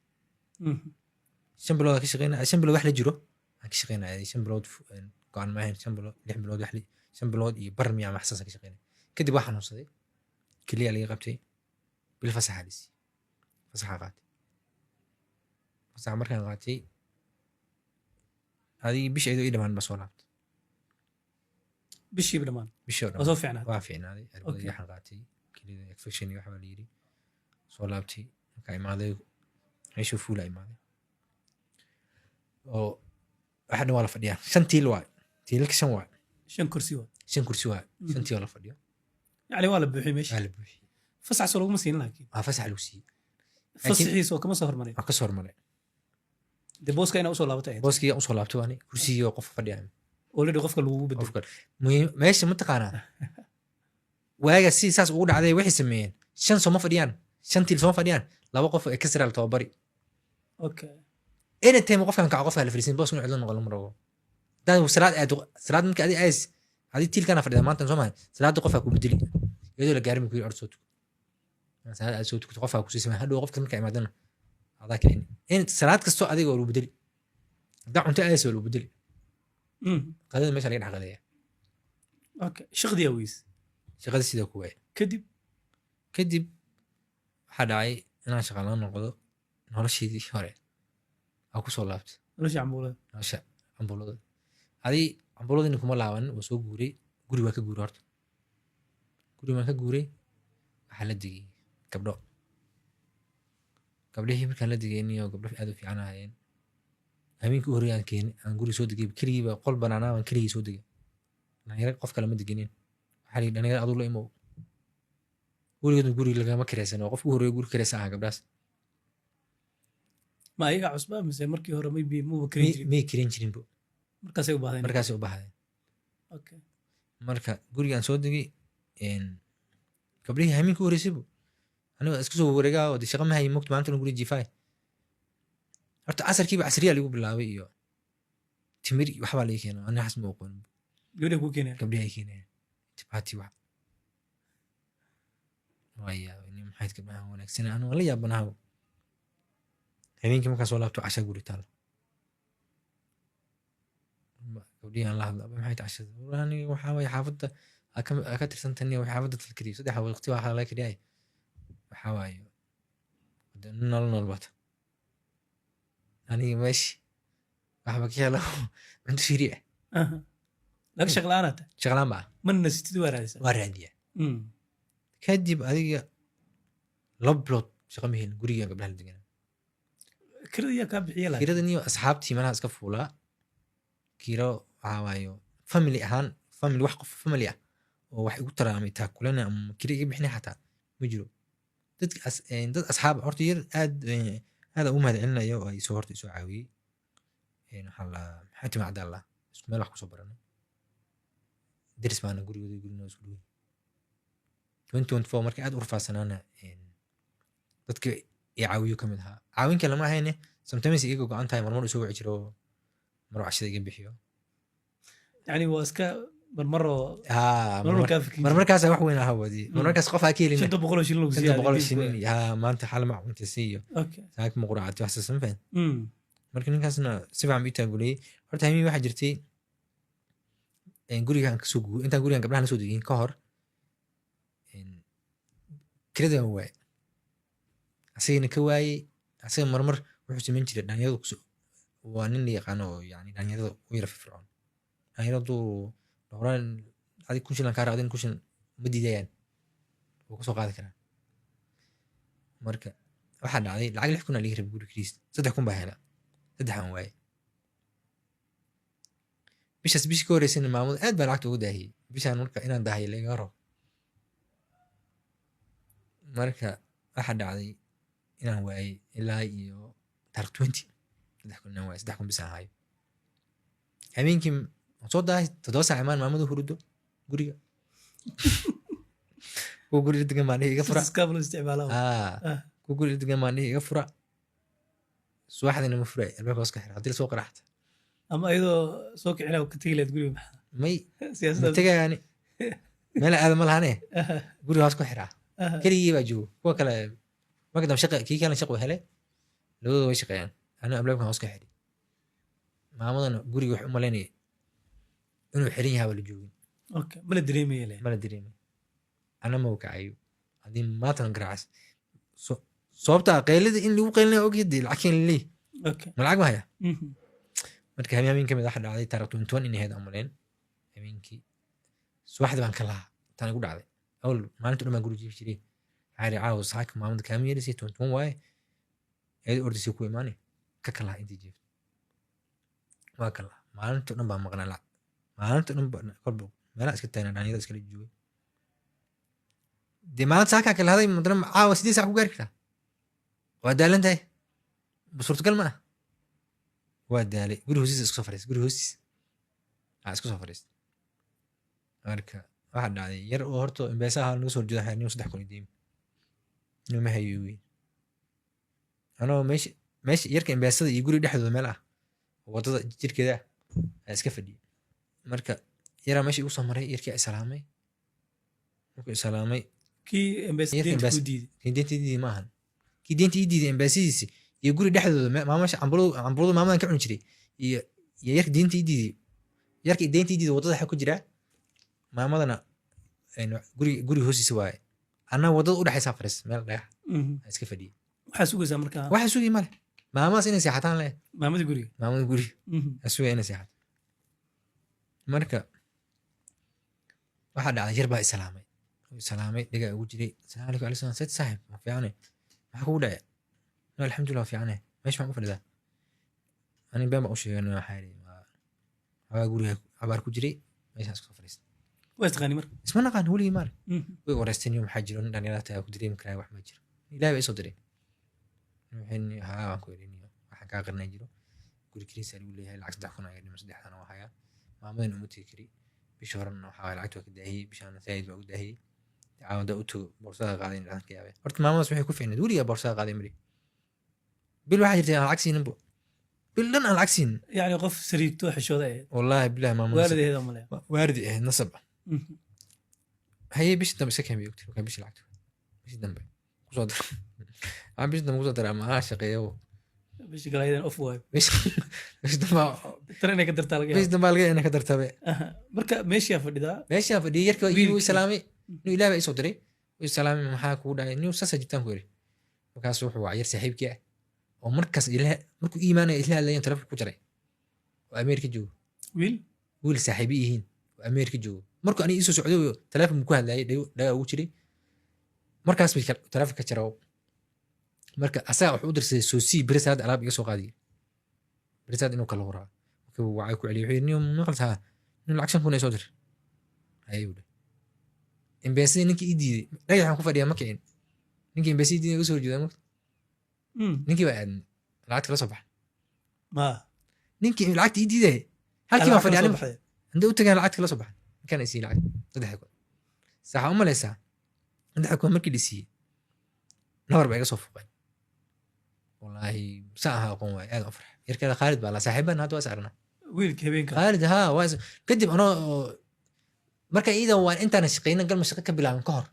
5 bilood ka shaqeynayay 5 bilood wax la jiro aan ka shaqeynayay 5 bilood go'aan ma ahayn 5 bilood 6 bilood wax 5 bilood iyo bar miyaa maxsuus ka shaqeynay kadib waxaan xanuunsaday kaliya laga qabtay bil fasaxadis fasaxa qaatay fasaxa markaan qaatay هذه بيش أيدو إيدا مان بسولات بيش يبلمان بيش يبلمان وصوف فعنا وافعنا هذه أربعة حلقاتي كذا إكفكشن يوحى ليري سولابتي كاي ماذا يشوفوا لا ماذا أو أحد ولا فديا سنتي الواي تيلك سنواي شن كرسي واي سنتي ولا فديا يعني ولا بوحي ماشي ولا بوحي فسح سولو مسين لكن فسح لوسي فسحي سو كما سهر مري أكسر مري de booska ina usoo laabatay booskii aan usoo laabtay waani kursigii qof fadhiyaan already qofka lagu bedelo qofka meesha ma taqaanaa waaga si saas ugu dhacday waxay sameeyeen 5 soo ma fadhiyaan 5 til soo ma fadhiyaan laba qof ee kasral tababari okay ina teem qofkan ka qof la fariisin boos inuu cidlo noqon maro dad salaad markii adi til kana fadhida maanta soo ma salaad qof ku bedeli iyadoo la gaarmi ku orso salaad aad soo tukto qof ku siisay hadhow qofka markay imaadana هذا كأني أنت سرعات كستو أديك ولا بدلي دع أنت أيس ولا بدلي هذا مش علينا حقيقة أوكي شغدي أويس شغل سيدا كوي كدب حدا عي أنا شغالان نقضه نهار شيء شهرين أكو صلابت ليش عمبولة ليش عمبولة هذه عمبولة إنكم ملاون وسوق جوري واك جورارت جوري ما كجوري حالة دقيقة كبر قبليه markaan la digayni oo gabdho aad u fiican ahaayeen habeenkii u horreeyay aan guri soo degay kaliya qol banaana aan kaliya soo degay dhalinyaro qof kale ma deganin waxa la dhalinyaro adu la imo guri lagama kiraysan oo qofku horreeyay guri kiraysan ah gabdhaas ma ayaga cusba mise markii hore may kirin jirin bo markaasay u baahdeen okay marka gurigaan soo degay gabdhihii habeenkii u horreysay أنا أسكسو ورجع ودي شغل ما هي مكتوب عنده نقول جيفاي أرت عصر كيف عصرية اللي يقول بالله وياه تمر يحب عليك هنا أنا حاسس موقن يقول لك وكينه قبل هيك هنا هاتي واحد ويا إني محيط كبرها ونكسين أنا ولا يابنها هنين كم كان سولابتو عشاء قولي تال قولي الله هذا محيط عشاء وراني وحاول حافظت أكتر سنتني وحافظت في الكريم صدق حاول اختي واحد على كرياي وحاول نال بات أنا ماشي أحبك يا له عند شريعة لك شغلانات شغلان بقى من نسيت ورادية ورادية كدب هذه لبلط شغمهن قرية قبل هالدقيقة كرد يا كاب عيالك كيرا دنيو أصحابتي منها اسكا فولا كيرا عوايو فاميلي أهان فاميلي وحقف فاميلي وواحد يقول ترى عم يتاكلنا أم كيرا يجيب إحنا حتى مجرو دد أصحاب أرتير هذا هذا عندنا يو أي صورت يسوع عاوي يعني حلا حتى مع الله اسمه ما لحق صبرنا درس معنا قرية يقولنا سلوي 2024 markay aad u rafaadsanaana dadka caawiyo kamid ahaa caawinka lama hayne sometimes iyaga go'an tahay marmar soo wici jiro mar cashada iga bixiyo يعني هو اسكا مرمره marmarkaas wax weyn ahaa wadi marmarkaas qof aa keelin 600 shilin lagu siiyay 600 shilin ha maanta xal ma cunta siiyo okay saak ma quraacad wax san faan marka ninkaasna si fiican buu taagulay horta hamiin waxa jirtay gurigan ka soo guur inta gurigan gabdhaha la soo degin ka hor kirada waay asagana ka waayay asaga marmar wuxuu sameyn jiray dhalinyaradu waa nin la yaqaano oo yani dhalinyarada u yara firfircoon dhalinyaradu dhowraan adi kun shilan kaa raadin kun shilan ma diidayaan wuu kasoo qaadi karaa marka waxaa dhacday lacag 6 kun aa liga rabay guri kriist 3 kun baa hela 3 aan waayay bishaas bishii ka horeysayna maamud aad baa lacagta ugu daahiyey bishaan marka inaan daahiyo laga rabo marka waxa dhacday inaan waayay ilaa iyo taariikh 20 3 kun inaan waayay 3 kun bisaan hayo habeenkii soo daahay 7 saac imaan maamadu hurudo guriga ku guriga degan maanihi iga fura iskaablo isticmaalaa ku guriga degan maanihi iga fura subaxdina ma furay albaabka hoos ka xira hadii soo qaraxta ama ayadoo soo kicina ka tagi lahayd guriga maxaa may siyaasadda tagayani meel aad ma lahane guriga hoos ku xiraa keligii baa joogo kuwa kale marka dambe shaqa kii kale shaqo helay labadooda way shaqeeyaan ana ablaabkan hoos ka xiri maamadana guriga wax u malaynaya inuu xiran yahay wala joogin okay mala dareemay ana ma wakacayo haddii maatan garaacas sababta qaylada in lagu qaylinayo ogyahay lacagin lii okay ma lacag ma haya marka habeen kamid waxa dhacday taariikh 21 in ahayd amaleen habeenkii subaxdii baan ka lahaa tan igu dhacday أول ما أنت لما أقول جيب شري عاري عاوز صاحك ما عندك كاميرا يرسي تون واي هذا أردي سيكوي ماني ككلا أنت جيب ما كلا ما أنت لما مغنى لا ما أنت لما قربو ما لا أسكت أنا يعني هذا أسكت الجوي دي ما صاحك كل هذا مدرم عاوز دي ساعة وقارك ودال أنت بصورة كلمة ودالي قولي هوسيس اسكو سفريس قولي هوسيس اسكو سفريس أركا واحد عادي ير أورتو إمباسها نوصل جدا حيني وصدق كوني ديم إنه ما هيوي أنا ماشي يركن إمباسها يقولي ده حدود ملأ وضد جير كده أسكف دي مركا يرى ماشي وصل مرة يركي سلامي ممكن سلامي كي إمباسها دي دي ماهن كي دي إمباسيسي يقولي ده حدود ما ماشي عم برضو ما ما نكمل نشري يرك دينتي دي يرك دينتي دي وضد حكوا جرا maamadana guri hoostiisa waaye anna wadada u dhaxaysa faris meel dhagax iska fadhiye waxaa sugaysaa markaa waxaa sugay male maamadaas inay seexataan le maamada guri sugay inay seexato marka waxaa dhacday yar baa islaamay dhigaa ugu jiray asalaamu alaykum alay salam sayid saaxib ma fiicane maxaa kugu dhacay alxamdulilah fiicane meesha maxaan ku fadhidaa ani been baa u sheegay waxaa yidhi waxbaa guriga abaar ku jiray meeshaan iska fadhiista ويستغني مر اسمه نقان هو اللي مال ورستني يوم حجرون داني لا تاكل دريم كراي واحد ما جرى لا بأي صدري الحين ها أكو يريني وحكا غير نجرو كل كريس اللي ولا هاي العكس دحكونا يعني مسدح أنا وحيا ما من أمتي بشهر إنه حاول عكتو كده هي بشان ثايد وكده هي تعاون دقتو بورصة قاعدين عن كيابه قلت ما مسمح يكون في ندوري يا بورصة قاعدين مري بالواحد يرتين على العكسين نبو باللن على العكسين يعني قف سريتو حشو ذا والله بالله ما واردي هذا ملأ واردي نصب هي بيش دم سكن بيوتي وكان بيش لعبته بيش دم وصدر عم بيش دم وصدر ما شقيه bishi kale aydan off waay بيش دم tareenay ka dartaa laga بيش yaabo دم بالغ انك قدرت تبع marka meeshaa fadhidaa ماشي يا فدي يركب ويلكي. يو سلامي نو إلهي إيش أدري وسلامي maxaa kugu dhacay niw sasa jirtaan ku yiri markaas wuxuu waa yar saaxiibkii ah oo markaas ilaah markuu iimaanay ilaah leeyahay telefoon ku jiray oo Ameerika joogo wiil wiil saaxiibi yihiin oo Ameerika joogo markuu aniga isoo socday telefoon ku hadlayay dhaga ugu jiray markaas bay telefoon ka jaraw marka asaga wuxuu u dirsaday soosi barisaad alaab iga soo qaadiyo barisaad inuu kala waraa wuxuu wacay ku celiyay wuxuu niw maqaltaa nin lacag 5,000 soo dir ayuu embassy ninkii ii diiday dhagaxan ku fadhiyaa ma kicin ninkii embassy diiday uga soo horjeedaa ninkii baa aadan lacagta kala soo baxa ma ninkii lacagta ii diiday halkii baan fadhiyaa inta u tagaan lacagta kala soo baxa ninkaan isii lacag saddex ku saxa u malaysaa saddex ku markii dhisiiyey nabar baa iga soo fuqay wallaahi saa ahaa aqoon waay aad u farx yarkada Khalid baa la saaxiibana hadda waa saarnaa wiilka habeenka Khalid haa waa kadib anoo marka iidan waan intaan shaqeynaa galma shaqo ka bilaabin ka hor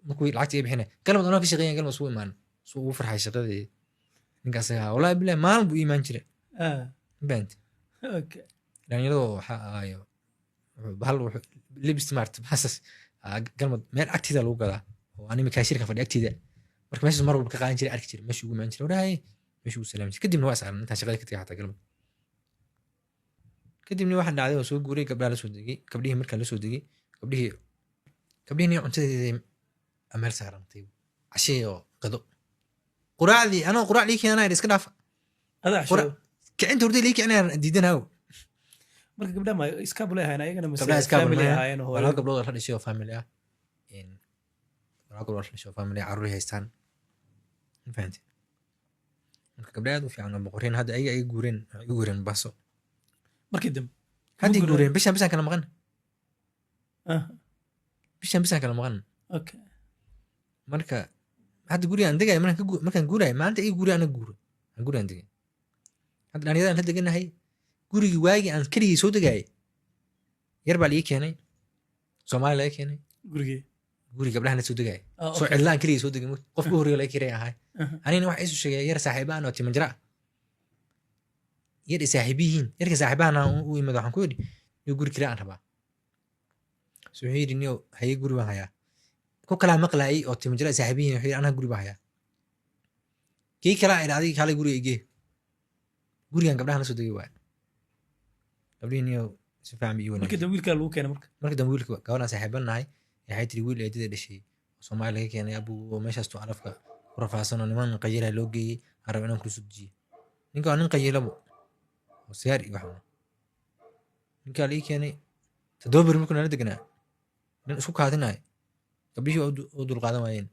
markuu lacagta ii bixinay galmad anoo ka shaqeynaa galma soo imaan soo ugu farxay shaqadii ninkaas ahaa wallaahi billahi maalin buu iimaan jiray bent okay dhalinyaradu waxa ahayo bahal lib smart basas galmad meel agtida lagu gadaa oo anima kaashirka fadhi agtida marka meesha mar walba ka qaadan jiray arki jiray meesha ugu imaan jiray waraay meesha uu salaam jiray kadibna waa saaran intaan shaqada ka tagay xataa galmad kadibna waxaan dhacday oo soo guuray gabdhaha la soo degay gabdhihii markaa la soo degay gabdhihii cuntadeedii ameel saarantay cashee oo qado quraacdii anoo quraac lii keenanaya iska dhaafa adaa casho kicinta hurday lii kicinayaan diidanaaw marka gabdhaha ma iskaabule ahayn ayagana gabdhaha iskaabule family maahan. ahaayeen oo waa laba gabdhood oo la dhashay oo family ah laba gabdhood oo la dhashay oo family ah carruur haystaan ma fahanti marka gabdhaha aad u fiican oo boqoreen hadda ayaga ay guureen baso markii dambe hadda Guureen. guureen bishaan kala maqan ah bishaan kala maqan okay marka hadda guriga aan degay markaan guuray maanta ay guriga aan guuro aan guriga aan degay hadda dhalinyarada la deganahay gurigi waagi aan keligii soo degay yar baa lii keenay Soomaali laga keenay gurigii guriga gabdhaha la soo degay ah soo okay cidlaan keligii soo degay qofka hore laga kiray ahay Aha. anina waxa isu sheegay yar saaxiibaan oo timanjara yar saaxiibihiin yarka saaxiibaan u imid waxaan ku yiri iyo guri kira aan rabaa soo yiri niyo hay guri baan hayaa ku kala maqlaay oo timanjara saaxiibihiin waxay anaa guri baan hayaa kii kala ay dhacday kale guriga igee gurigan gabdhaha la soo degay waa gabdhihiin niyo si fiican iyo markii dambe wiilka lagu keenay markii dambe wiilka gabadhaan saaxiibanahay waxay tiri wiil eedada dhashay Soomaali laga keenay abuu meeshaas tu alafka ku rafaadsan oo niman qayira loo geeyay arab inaan ku sujiyo ninka waa nin qayilabo oo siyaar iyo waxba ninka la ii keenay tadoobar markuu nala deganaa nin isku kaadinay gabdhihii oo dul qaadan waayeen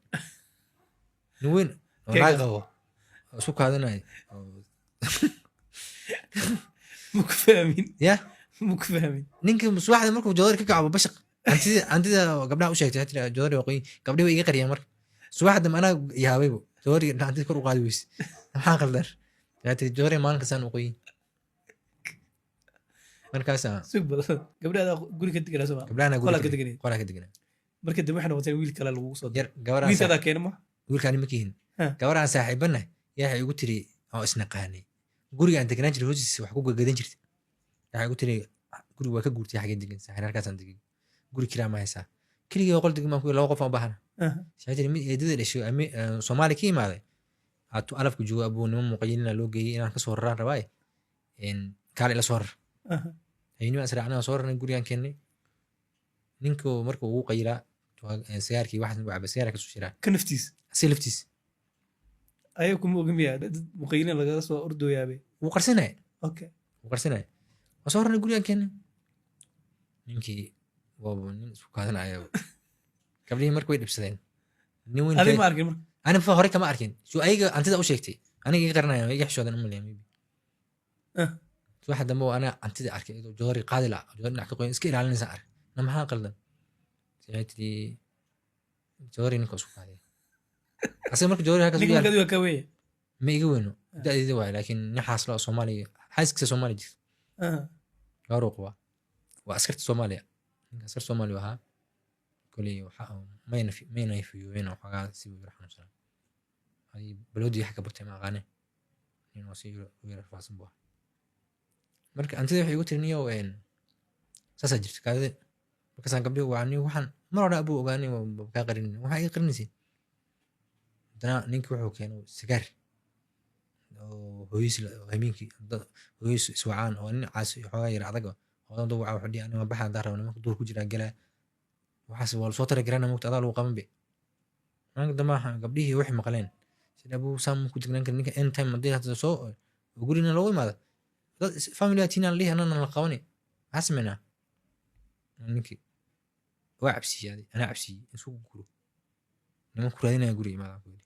nin weyn oo naag qabo oo isku kaadinay muku fahmin ya muku fahmin ninka subaxda markuu joodar ka kacbo bashaq antida gabdhaha u sheegtay tira joodar waqooyi gabdhihi way iga qariyeen marka subaxda anaa yaabaybo joodar antida kor u qaadi weyse maxaa qaldan yaa tiri joodar maalinka saan waqooyi markaas sug bal gabdhaha guri ka deganaa soo gabdhahana qolaa ka deganay qolaa ka deganaa markii dambe waxay noqotay wiil kale lagu soo yar gabaraan wiilkaada keenay ma wiilkaan ma kihin Ha. gabaraan saaxiibana yaa waxay igu tiri oo isnaqaanay guriga aan deganaan jiray hoostiisa wax ku gagadan jirtay waxay igu tiri guriga waa ka guurtay xagee degan saaxiib halkaasaan degay guri kiraa ma haysaa keligii oo qol degan baan ku laba qof aan u baahana waxay tiri mid eedada dhashay Soomaali ka imaaday aatu alafku joogo abuu nimo muqayilina loo geeyay inaan kasoo raraan rabaaye kaale ila soo rar hayni waan israacnaa soo rarnay gurigaan keennay ninkuu markuu ugu qayilaa sigaarkii waxaas nagu cabay sigaarka kasoo shiraa ka naftiis asi laftiis ayaga kuma ogamiyaa dad muqayilin lagaga soo ordooyaabe wuu qarsanaya okay wuu qarsanaya waa soo rarnay gurigaan keennay ninkii waaba nin isku kaadanaya gabdhihii marka way dhibsadeen nin weyn adiga ma arkin marka ani fa hore kama arkin soo ayaga antida u sheegtay aniga iga qaranaya iga xishoodan umaleeya maybe Ah. waxa dambe oo ana antida arkay oo joodari qaadi la joodari dhacdo qoyn iska ilaalinaysa ark na maxaa qaldan saytri joodari ninka isku qaaday asal marka joodari halkaas ninka u yaal markaad waa ka weeye ma iga weyno da'deeda waay laakiin nin xaaslo oo Soomaaliya xaaskiisa Soomaali jirta gaaro qaba waa askarta Soomaaliya ninka askar Soomaali ahaa كلي وحقه ما ينفي وين وحاجة سيبه يروح نصلا هاي بلودي حكى برتي ما غاني إنه سيبه ويروح فاسم بوه مرك أنت ده حيقول ترنيه وين سأسجل كذا بس أنا قبله وعني وحن مرة أبوه وغاني وبكاغرين وحاجة قرنسي ده نينك وحو كانوا سكر هويس همينكي هويس سوعان أو إن عاس حواير عضقة هذا ضوع وحدي أنا ما بحد داره وأنا دور كجرا جلا وحاسب والصوت رجعنا موت أضل وقام به أنا قد ما قبليه وحي مقالين سيد أبو سام كجرا كنيك إن تايم مديها تسوق وقولي إنه لو ماذا فاميلي تينا ليه أنا نلقوني حسمنا نينكي وعبسي هذه أنا عبسي نسوق كلو نمكر هذين يقولي ما أقولي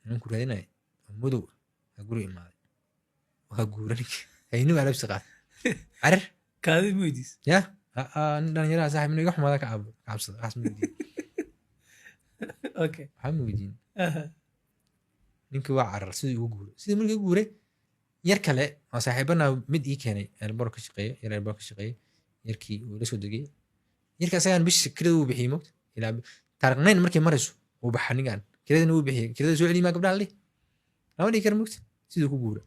نمكر هذين مدو أقولي ما وهقولك هينو على بسقة عرف kaadi moydiis يا dhalinyarada saaxiib inuu iga xumaada ka cabsada waxaas ma weydiin okay waxaa ma weydiin aha ninkii waa carar sidii ugu guuray sidii markii ugu guuray yar kale oo saaxiibana mid ii keenay elboor ka shaqeeyo yar elboor ka shaqeeyo yarkii uu la soo degay yarka asagaan bishi kirada uu bixiyey mogta ilaa taarikhnayn markay marayso uu baxa ningaan kiradana uu bixiyey kirada soo celiyay maa gabdhaha leh lama dhigi kara mogta sidii ku guuray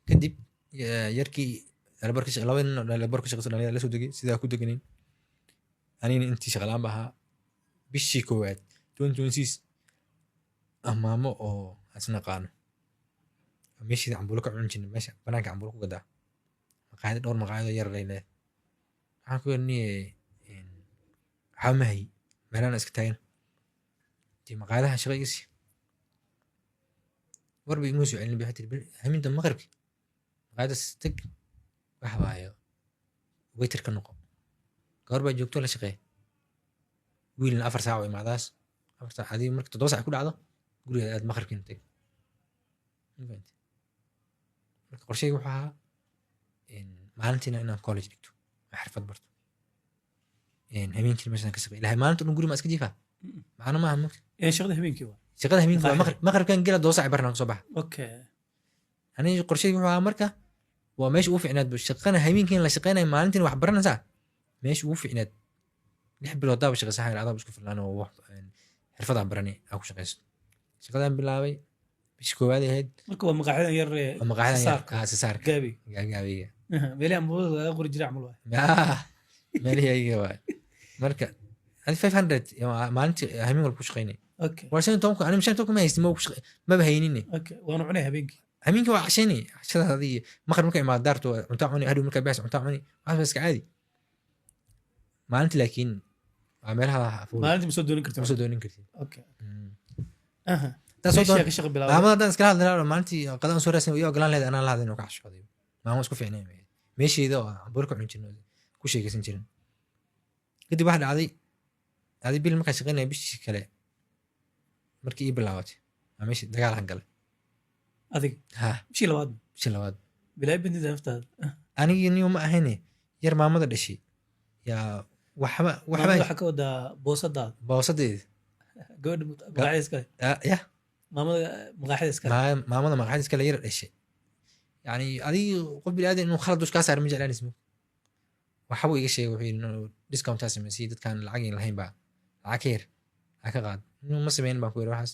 kadib yarkii elboor ka shaqeeyo laba nin oo elboor ka shaqeyso dhalinyarada la soo degay sidaa ku deganin anina intii shaqalaan ba ahaa bishii koowaad 2026 amaamo oo asnaqaano meeshii cambuulo ka cun jirnay meesha banaanka cambuulo ku gadaa maqaayad dhowr maqaayadoo yar leeyahay waxaan ku yarniyay waxaa mahay meelaan iska taagan intii maqaayadaha shaqaygiisii warba iguma soo celin bay tiri haminta maqribki maqaayadaas tag wax waayo waiter ka noqo gabar baa joogto la shaqeeya wiilna 4 saac oo imaadaas 4 saac hadii marka 7 saac ku dhacdo guriga aad maqribkiina tag marka qorsheyga wuxuu ahaa maalintiina inaan college dhigto xirfad barto habeenkii meeshaan ka shaqeey ilaahay maalinta dhan guri ma iska jiifaa macna maaha mugta shaqada habeenkii waa shaqada habeenkii waa maqribkan gela 2 saac barnaan kasoo baxa okay aniga qorsheyga wuxuu ahaa marka waa meesha ugu fiicnaad shaqana habeenkii la shaqeynay maalintii wax baranaysaa meesha ugu fiicnaad 6 bilood daaba shaqo saxay aadaab isku filan oo wax xirfadaan barani aan ku shaqeysto shaqadan bilaabay bish koowaad ahayd marka waa maqaaxidan yar saarka gaabi gaabiga meelaha ambooda laga qori jiray camal waay meelaha ayaga waay marka 500 maalintii habeen walba ku shaqeynay okay warsan toonku ani mishan toonku ma haysti ma bahaynin okay waana cunay habeenkii habeenkii waa cashani cashadaadii maqrib marka imaad daarto cunto cuni hadhow marka baas cunto cuni wax iska caadi maalintii laakiin waa meelaha maalintii ma soo doonin kartaa ma soo doonin kartid okay aha taasoo meesha ka shaqo bilaabay maamada haddaan iskala hadlaa maalintii qadaan soo raasay iyo ogolaan leed anaa la hadlay inuu ka cashooday maamo isku fiicnay meesheeda oo ambuur ka cun jirnay ku sheekaysan jirin kadib waxa dhacday adi bil markaa shaqeynaya bishii kale markii ii bilaabatay waa meeshii dagaal han galay adig ha bishii labaad bilaay bandida naftaada anigii niyo ma ahayne yar maamada dhashay yaa waxba waxa ka wadaa boosadaada boosadeeda gabadha maqaaxida iskale ya maamada maqaaxida iskale maamada maqaaxida iskale yar dhashay yani adii qof biniaadan inuu khalad dush kaa saar ma jeclaan ismu waxbuu iga sheegay wuxuu yidhi discountaa sameysay dadkaan lacag lahayn baa lacag ka yar ha ka qaad inuu ma sameyn baan ku yidhi waxaas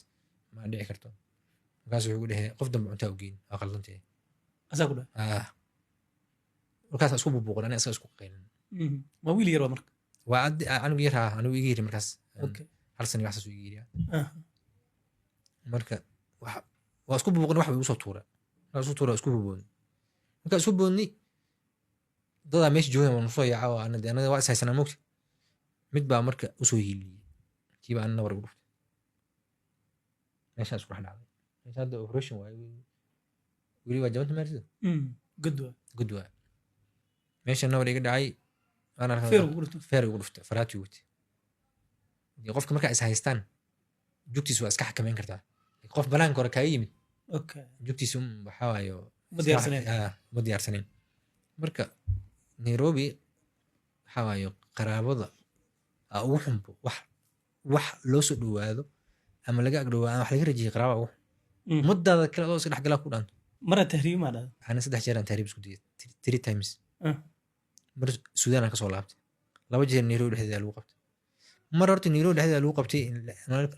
ma dhici karto markaas wuxuu ku dhehe qof dambe cuntaa u geyn waa qaldantee asaa ku dhaha markaas isku bubuuqan aniga isaga isku qaylin ma wiil yar waa marka waa anigu yar anigu iga yiri markaas okay hal sano waxaas iga yiri marka waa isku bubuuqan wax bay usoo tuura isku bubuuqan marka isku bubuuqni dadaa meesha joogan waan soo yaaca oo anaga waa is haysanaa mogta mid baa marka usoo yiiliyey kiiba anna war ugu dhuftay meeshaan isku dhex dhacday meesha hadda operation waaye weli waa jabanta maartida good waa meesha nawar iga dhacay feer ugu dhuftay faraati wati qofka markaa is haystaan jugtiis waa iska xakameyn kartaa qof banaanka hore kaaga yimid jugtiis waxaa waayo ma diyaarsaneyn marka nairobi waxaa waayo qaraabada ugu xunbo wax loo soo dhowaado ama laga agdhowaado wax laga rajiyay qaraaba ugu xun muddaada kale adoo iska dhex galaa ku dhaanto mara tahriib maa dhahda ana 3 jeer aan tahriib isku diyay 3 times mar suudaan aan kasoo laabtay laba jeer Nairobi dhexdeeda lagu qabtay mar horta Nairobi dhexdeeda lagu qabtay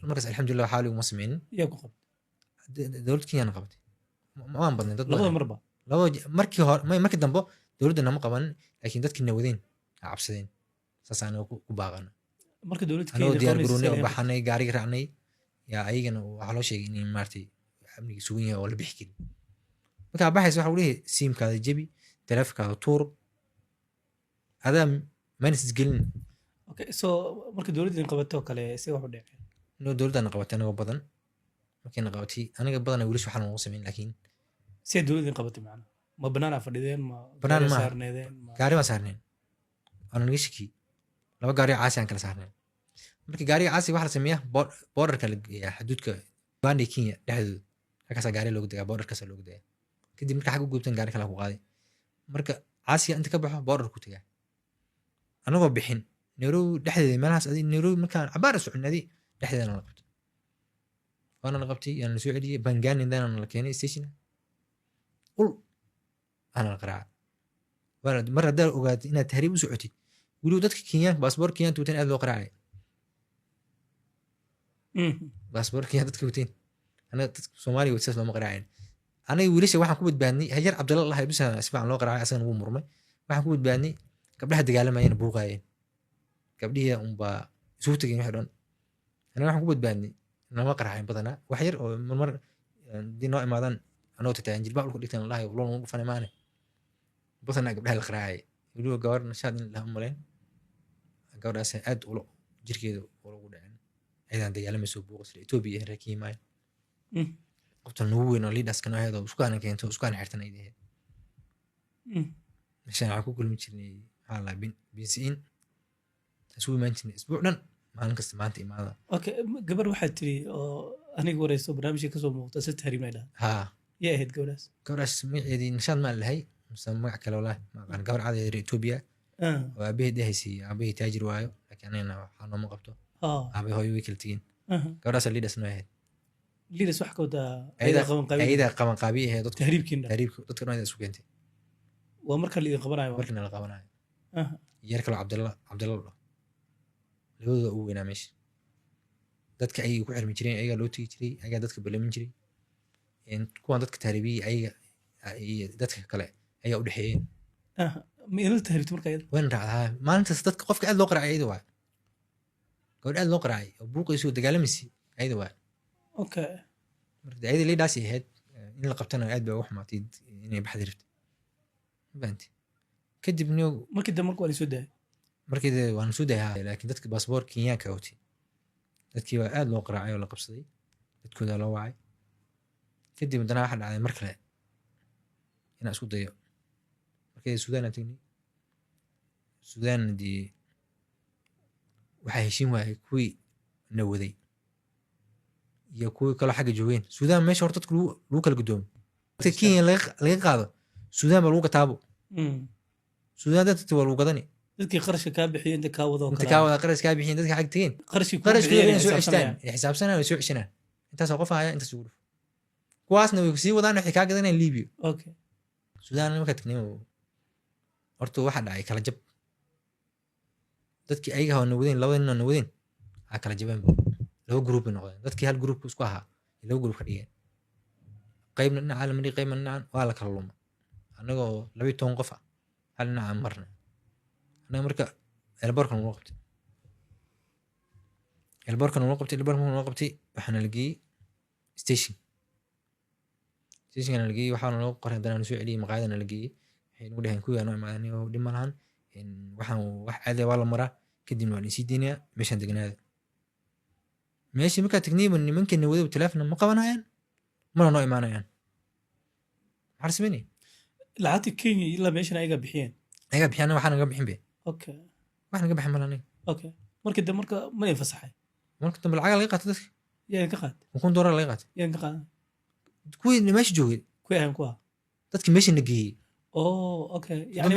markaas alxamdulillah xaali uma sameynin yaa ku qabtay dowlad Kenya qabatay waan badnay dad labada badan marba markii hore markii dambe dowladda nama qaban laakiin dadkii nawadeen cabsadeen saas aan ku baaqana marka dowladda anoo Kenya diyaar qabanaysa garoonay oo sida baxanay gaariga raacnay yaa ayagana waxaa loo sheegay in maartay amniga sugan yahay oo la bixi karin markaa baxaysa waxa uu leeyahay siimkaada jebi taleefankaada tuur adaa manis gelin okay so marka dowladda in qabato kale si wax u dhacay inuu dowladana qabatay anagoo badan markiina qabatay aniga badan weli waxaan ugu samayn laakiin si dowladda in qabatay macna ma banaana fadhideen ma Banaan gaari ma. saarneedeen ma gaari baan saarneen waana naga shakiyey laba gaari oo caasi aan kala saarneen markii gaariga caasi waxaa la sameeyaa borderka la geeyaa xuduudka Uganda iyo Kenya dhexdooda halkaasaa gaari loogu degaa borderkaasaa loogu degaa kadib marka xag u gubtan gaari kale ku qaaday marka caasiga inta ka baxo border ku tagaa anagoo bixin Nairobi dhexdeeda meelahaas adi Nairobi markaan cabaar socon adi dhexdeeda la qabtay waana la qabtay yaan la soo celiyey Bangani indana la keenay station ul ana la qaraacay wala mar haddaa ogaatay inaad tahriib u socotid weliba dadka Kenyaanka baasboor Kenyaanka wataan aad loo qaraacay baasboor Kenyaanka dadka wateen anaga dadka Soomaaliya wataas looma qaraacin aniga wiilasha waxaan ku badbaadnay hajar Cabdalla Allah bisa isbaan loo qaraacay asagana wuu murmay waxaan ku badbaadnay gabdhaha dagaalamayeen buuqayeen gabdhihi unbaa isugu tageen wax dhan aniga waxaan ku badbaadnay nama qaraacin badanaa wax yar oo marmar dii noo imaadaan anoo tataan jilbaa dhulka dhigtaan Allah iyo loon ugu fanay maane badanaa gabdhaha la qaraacay weliba gabar nashaad in la umaleyn gabadhaas aad ulo jirkeeda ugu dhaceen aydan dagaalamayso buuqasay Ethiopia iyo Kenya qoftan ugu weyn oo leaders kan ahayd oo isku aan keento isku aan xirtan ay dahayd meeshaan waxaan ku kulmi jirnay maxaa la binsiin taasuu imaan jirnay isbuuc dhan maalin kasta maanta imaada okay gabar waxaad tiri oo aniga wareyso barnaamijka kasoo muuqata si tahriibnay dhaha haa yaa ahayd gabadhaas magaceedii nishaad maan lahay mise magac kale walahi maqaan gabar cadeed reer Ethiopia oo aabaheed dhahaysay aabaheed taajir waayo laakiin anigana waxaa nooma qabto aabahe hooyo way kala tegeen gabadhaas leaders noo ahayd leaders wax ka wadaa ayada qaban qaabi ahayd dadka tahriibkiina tahriibka dadka dhan isu keentay waa marka la idin qabanayo markii la qabanayo yar kale Cabdalla labadooda ugu weynaa meesha dadka ay ku xirmi jireen ayaga loo tagi jiray ayaga dadka balamin jiray kuwan dadka tahriibiyay ayaga iyo dadka kale ayaa u dhaxeeyeen ma inuu tahriibto marka ayada waan raacdaa maalintaas dadka qofka aad loo qaraacay ayada waa gabadh aad loo qaraacay oo buuqayso dagaalamaysi ayada waa okay marka ayada leedaas ahayd in la qabtana aad bay ugu xumaatay inay baxdi rabtay banti kadib niyo markii dambe waa la soo daayay markii waan soo daayay laakiin dadka baasaboor Kenyaanka watay dadkii waa aad loo qaraacay oo la qabsaday dadkooda loo wacay kadib dana waxa dhacday mar kale inaan isku dayo markii Suudaan aan tagnay Suudaan dii waxay heshiin waayay kuwii nawaday iyo kuwii kale xagga joogeen Suudaan meesha horta dadku lagu kala gudoomo dadka Kenya laga qaado Suudaan baa lagu qataabo Suudaan dadka waa lagu gadani dadkii qarashka ka bixiyay inta ka wado inta ka wada qarash ka bixiyay dadka xag tageen qarashkii soo ceshtaan xisaabsanaa soo ceshanaa intaas qof ayaa intaas ugu dhuf kuwaasna way sii wadaan wixii ka gadanayaan Liibiya okay Suudaan marka tagnay horta waxa dhacay kala jab dadkii ayaga hawna wadeen labada nin oo wadeen aa kala jabeen laba group noqdeen dadkii hal group isku ahaa laba group ka dhigeen qaybna dhinaca caalamka qaybna dhinacan waa la kala lumay anagoo 12 qof ah hal dhinaca marna anaga marka elborkan uu qabtay waxaana la geeyey station la geeyey waxaana loo qoray hadana soo celiyey maqaayadana la geeyey waxay nagu dhaheen kuwii aanoo imaadeen oo dhib ma lahan waxaan wax caadi waa la maraa kadibna waan isii deynayaa meeshaan degnaada meeshii markaa tagnayba nimankeena wadaba teleefona ma qabanayaan mana noo imaanayaan maxaa la sameynaya lacagtii Kenya ilaa meeshan ayaga bixiyeen waxaa naga bixin be okay wax naga bixin malaniga okay markii dambe marka ma fasaxay marka dambe lacag laga qaatay dadka yaa ka qaad $1,000 laga qaatay yaa ka qaad kuwii meesha joogay kuwii aan kuwa dadkii meesha na geeyey okay yani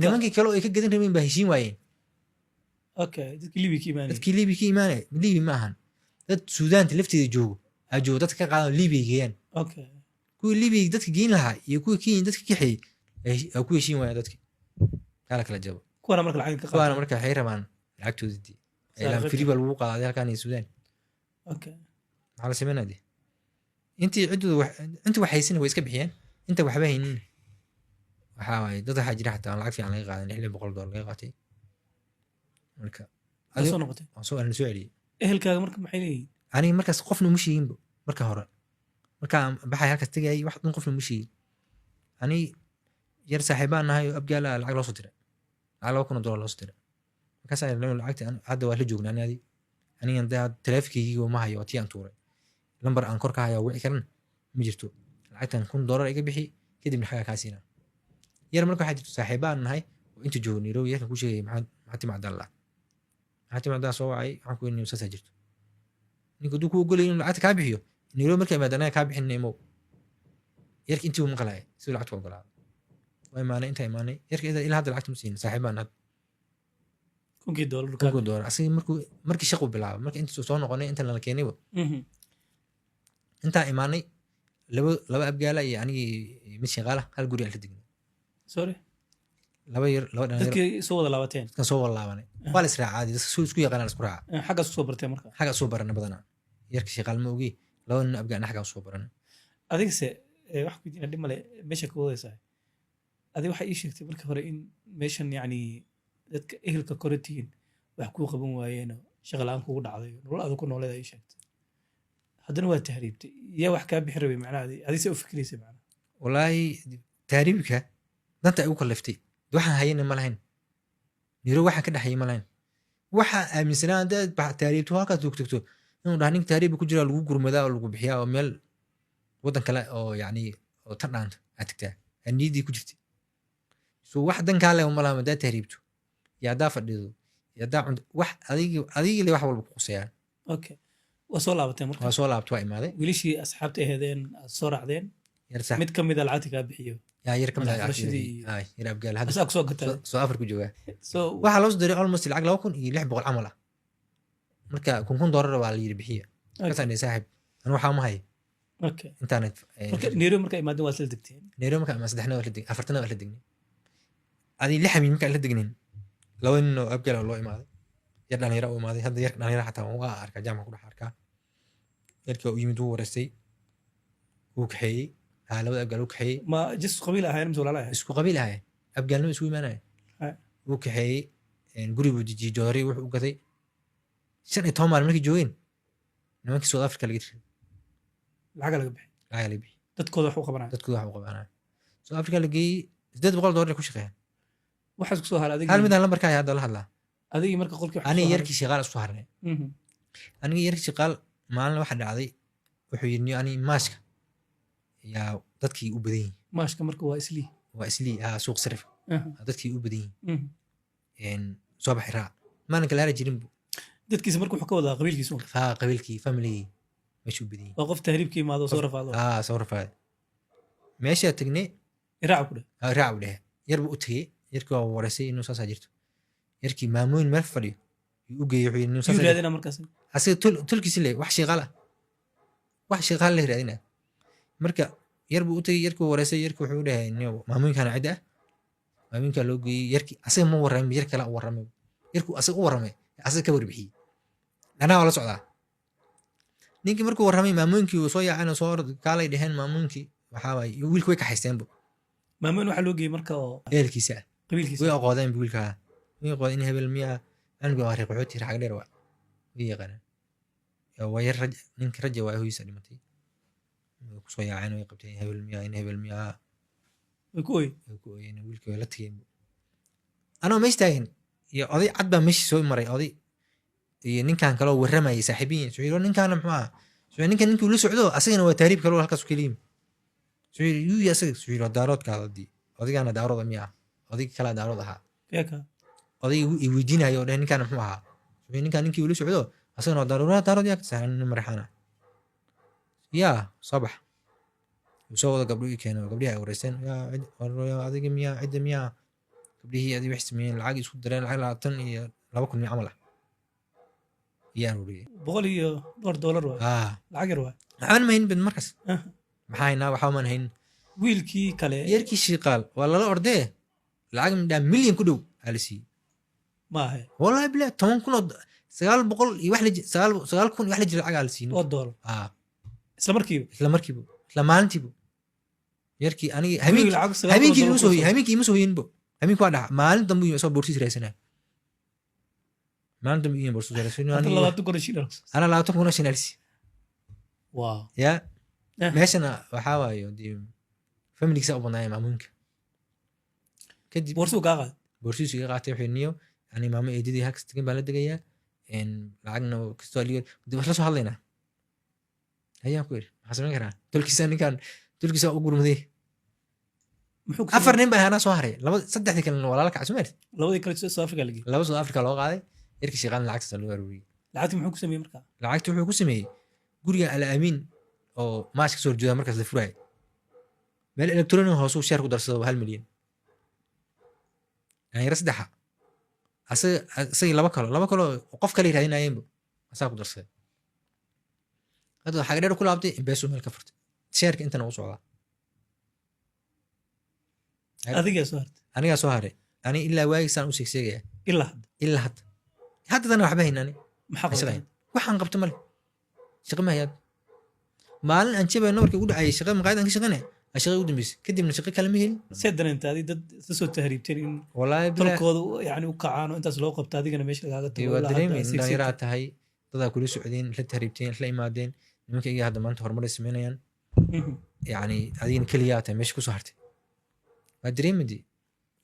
nimankii kale oo ay ka gadan rabeen baa heshiin waayeen okay dadkii Liibiya ka imaanay Liibiya ma ahan dad Suudaanta lafteeda joogo joogo dadka ka qaadan Liibiya geeyaan okay kuwii Liibiya dadka geyn lahaa iyo kuwii Kenya dadka ka xiyay ay ku heshiin waayeen dadkii kala jabo kuwana marka lacag ka kuwaana qaataan marka waxay rabaan lacagtoodii Saar ilaan qibta. free baa lagu qaaday halkan iyo Suudaan okay maxaa la sameynaa dee intii ciddooda inta wax haysan way iska bixiyeen inta waxba haynin waxaa waaye dad waxaa jira xataa aan lacag fiican laga qaadan $600 laga qaatay marka Waa soo noqotay waan soo celiyey ehelkaaga marka maxay leeyihiin aniga markaas qofna uma sheeginba marka hore markaan baxay halkaas tegayay wax dhan qofna uma sheegin ani yar saaxiibaan nahay oo abgaala lacag loo soo diray lacag $2,000 loo soo diray markaas ayaan lacagta hadda waa la joognaa anigan dee taleefankaygiiba ma hayo tii aan tuuray lambar aan kor ka hayaa wici karan ma jirto lacagtan $1,000 iga bixi kadibna xagaa kaa siinaa yar marka waxaa jirto saaxiibaan nahay oo inta joogo Nairobi yarkan ku sheegay maxaa timacdalla soo wacay waxaan ku weydiinay saasaa jirto ninka hadduu ku ogolay inuu lacagta kaa bixiyo Nairobi markay imaad anaga kaa bixin imo yarka intii uu maqlaayay siduu lacagta ogolaaday waa imaanay intaa imaanay yarka ilaa hadda lacagta ma siin saaxiibaan had $1,000 asiga markii shaqu bilaabay marka inta soo noqonay inta la keenayba intaa imaanay laba abgaala iyo anigii mid shaqaala hal guri aan la degnay sorry laba dhalinyaro dadkii soo wada laabateen dadkan soo wada laabanay waa la israacaa dadka soo isku yaqaanaa la isku raaca xaggaas ku soo barteen marka xagga soo barana badanaa yarka shaqaal ma ogi laba nin abgaana xagga soo barana adigse wax ku diina dhimale meesha ka wadaysaa adiga waxay ii sheegtay marka hore in meeshan yacni dadka ehelka kore tihiin wax kuu qaban waayeenoo shaqa la-aan kugu dhacday nolol adag ku nooleeda ii sheegtay haddana waa tahriibtay yaa wax kaa bixi rabay macnaha adise u fikiraysa macnaha wallaahi tahriibka danta ay u kallaftay waxaan hayana ma lahayn Nairobi waxaan ka dhexayay ma lahayn waxaa aaminsanaa haddaad tahriibto halkaas tugtagto inuu dhaha ninka tahriibka ku jira lagu gurmadaa oo lagu bixiyaa oo meel waddan kale oo yacni oo tan dhaanta aad tagtaa aad niyaddii ku jirtay so wax dankaa leh uma laha haddaad tahriibto iyo haddaa fadhido iyo haddaa cunto wax adigii le wax walba ku qusayaan okay waa soo laabateen marka waa soo laabto waa imaaday wiilashii asxaabta aheedeen aad soo raacdeen yar sax mid ka mid a lacagta kaa bixiyo yaa yar ka mid ah Waxbarashadii- ay yar abgaal hadda asaa kusoo gataa soo afar ku joogaa so waxaa loo soo diray almost lacag $2,600 camal ah marka $1,000 waa la yiri bixiya kasaan dhihi saaxiib anu waxaa ma hay okay internet marka Nairobi marka imaadeen waa sila degteen Nairobi marka ama saddexna waa la degnay afartana waa la degnay adii 6 habeen markaan la degnayn laba nin oo abgaal loo imaaday yar dhalinyaro u imaaday hadda yar dhalinyaro xataa waan arkaa jaamacada ku dhex arkaa yarkii u yimid wuu wareystay wuu kaxeeyey labada abgaal u kaxeeyey ma jis qabiil ahayn mise walaala ahayn isku qabiil ahaye abgaalnimo isku imaanaya Haa. wuu kaxeeyey guri buu dejiyey joodari wuxuu u gaday 15 maalin markii joogeen nimankii South Africa laga tiray lacaga laga bixi lacag la bixi dadkooda wax u qabanaya dadkooda wax u qabanaya South Africa la geeyey $800 ku shaqeeyaan waxaas kusoo haray hal adigii midaan lambarka hadda la hadlaa adigii marka qolkii wax aniga kusoo yarkii shaqaal isku harnay haray. Mhm. aniga yarkii shaqaal maalin waxa dhacday wuxuu yidhi ani maashka yaa dadkii u badan yihiin maashka marka waa islii waa islii suuq sarif Aha. dadkii u badan Mhm. yihiin soo baxay raac maalinka laara jirin dadkiisa marka wuxuu ka wadaa qabiilkiisu qabiilkii familigii meesha u badan yihiin waa qof tahriibka imaado soo rafaado soo rafaaday meeshaa tagnay iraaca ku dheh raac u dhehe yar buu u tegey yarkii waa wareysay inuu saasaa jirto yarkii maamooyin meel fadhiyo yuu u geeyey wuxuu yidhi inuu yuu saasaa jirto raadina markaas asiga tulkiisi le wax shaqaal leh raadina marka yar buu u tegey yarkii wareysay yarkii wuxuu u dhahay maamooyinkaana cidda ah maamooyinkaa loo geeyey yarkii asiga ma warramay yar kale u warramay yarkuu asiga u warramay asiga ka warbixiyey anaa waa la socdaa ninkii markuu warramay maamooyinkii uu soo yaaceen oo soo orod kaalay dheheen maamooyinkii waxaa waaye wiilka way kaxaysteenbu maamoyn waxaa loo geeyey marka oo ehelkiisa ah qabiilkiisa way aqoodeen wiilkaa way aqoodeen in hebel miyaa aniga waa reeqoxooti rag dheer waa way yaqaanaan waa yar ninka raja waa hooyisa dhimatay way kusoo yaaceen way qabteen in hebel miyaa way ku ooyey way ku ooyeen wiilkii way la tageen anoo meesha taagan iyo oday cad baa meeshii soo maray oday iyo ninkan kaloo warramayay saaxiibiyin suciiro ninkaana muxuu ahaa suciiro ninkii ula socdo asagana waa taariib kaloo halkaas ka yimi suciiro yuu asaga suciiro daaroodkaadii odigana daarooda miyaa odig kala daarood ahaa keeka odayga i weydiinayo oo dheh ninkaana muxuu ahaa suciiro ninkaan ninkii ula socdo asagana waa daarood yaa ka saaran nin maraxana yaa soo bax soo wada gabdho ii keeno gabdhihi ay wareysteen adiga miyaa cidda miyaa gabdhihii adi wax sameeyeen lacag isku dareen lacag 20,000 camal ah iyaan uriyey $100 waa lacag yar waa waxaan ma hayn bad markaas Ah. maxaa haynaa waxaa maan hayn wiilkii kale yarkii shiiqaal waa lala ordee lacag midhaa milyan ku dhow aa la siiyey maahe والله بلا 10 kun oo 900 iyo wax la 9 kun iyo wax la jira lacag aan siin oo dool isla markiiba isla markiiba isla maalintiiba yarkii aniga Guriga lacag sagaal habeenkii kun oo ma soo dollar habeenkii ma soo yinbo habeenkii waa dhax maalin dambe iyo soo boortis raysana maalin dambe iyo boortis raysana hadda 20 kun oo shilin ana 20 kun oo shinalis wow ya Eh. meeshana waxaa waayo dii family sa u banaayo maamuunka kadib boorsu kaa qaad boorsiisu iga qaatay wuxuu niyo ani maamo eedadii halkas degan baa la degayaa lacagna kastoo aliyo dib isla soo hadlaynaa ayaan ku yidhi maxaa samayn karaa tolkiisa u gurmaday muxuu ku afar nin baa anaa soo haray saddexdii kalena walaala kac sumeer labadii kale South Africa lagi laba South Africa loo qaaday yarkii shaqaan lacagtaas loo aruuriyey lacagti muxuu ku sameeyay marka lacagta wuxuu ku sameeyey guriga Al Amiin oo maash ka soo horjeeda markaas la furaayay meel electronic hoos uu share ku darsado 1 milyan يعني رأس دحى أسي لما كله قف كلي هذين أيام أساق درسه هذا حاجة ده كله عبدي بيسو من الكفرت تشارك أنت نوصل adiga soo hartay أنا سو هاري أنا إلا واي سان أوسيك سيجا ilaa إلا حتى أنا وحبه هنا maxaa qabtay شغال وحن قبت مال شغل ما هي مال أنت بقى نورك يقول أي شغل مقعد أنك شغلنا الشغل يقول بس كدي من شغل كلامه seedan inta adi dad soo tahriibteen in والله بلا tolkooda yani u kacaan oo intaas loo qabta adigana meesha lagaaga tago ايوه ilaa hadda دريمي sii- sii- دايرات هاي ضد كل سعوديين لا تهريبتين لا إمادين ممكن يجي هذا ما أنت هرمون يسمينيان Mhm. يعني هذين كلياتها مش كسرت ما دريم دي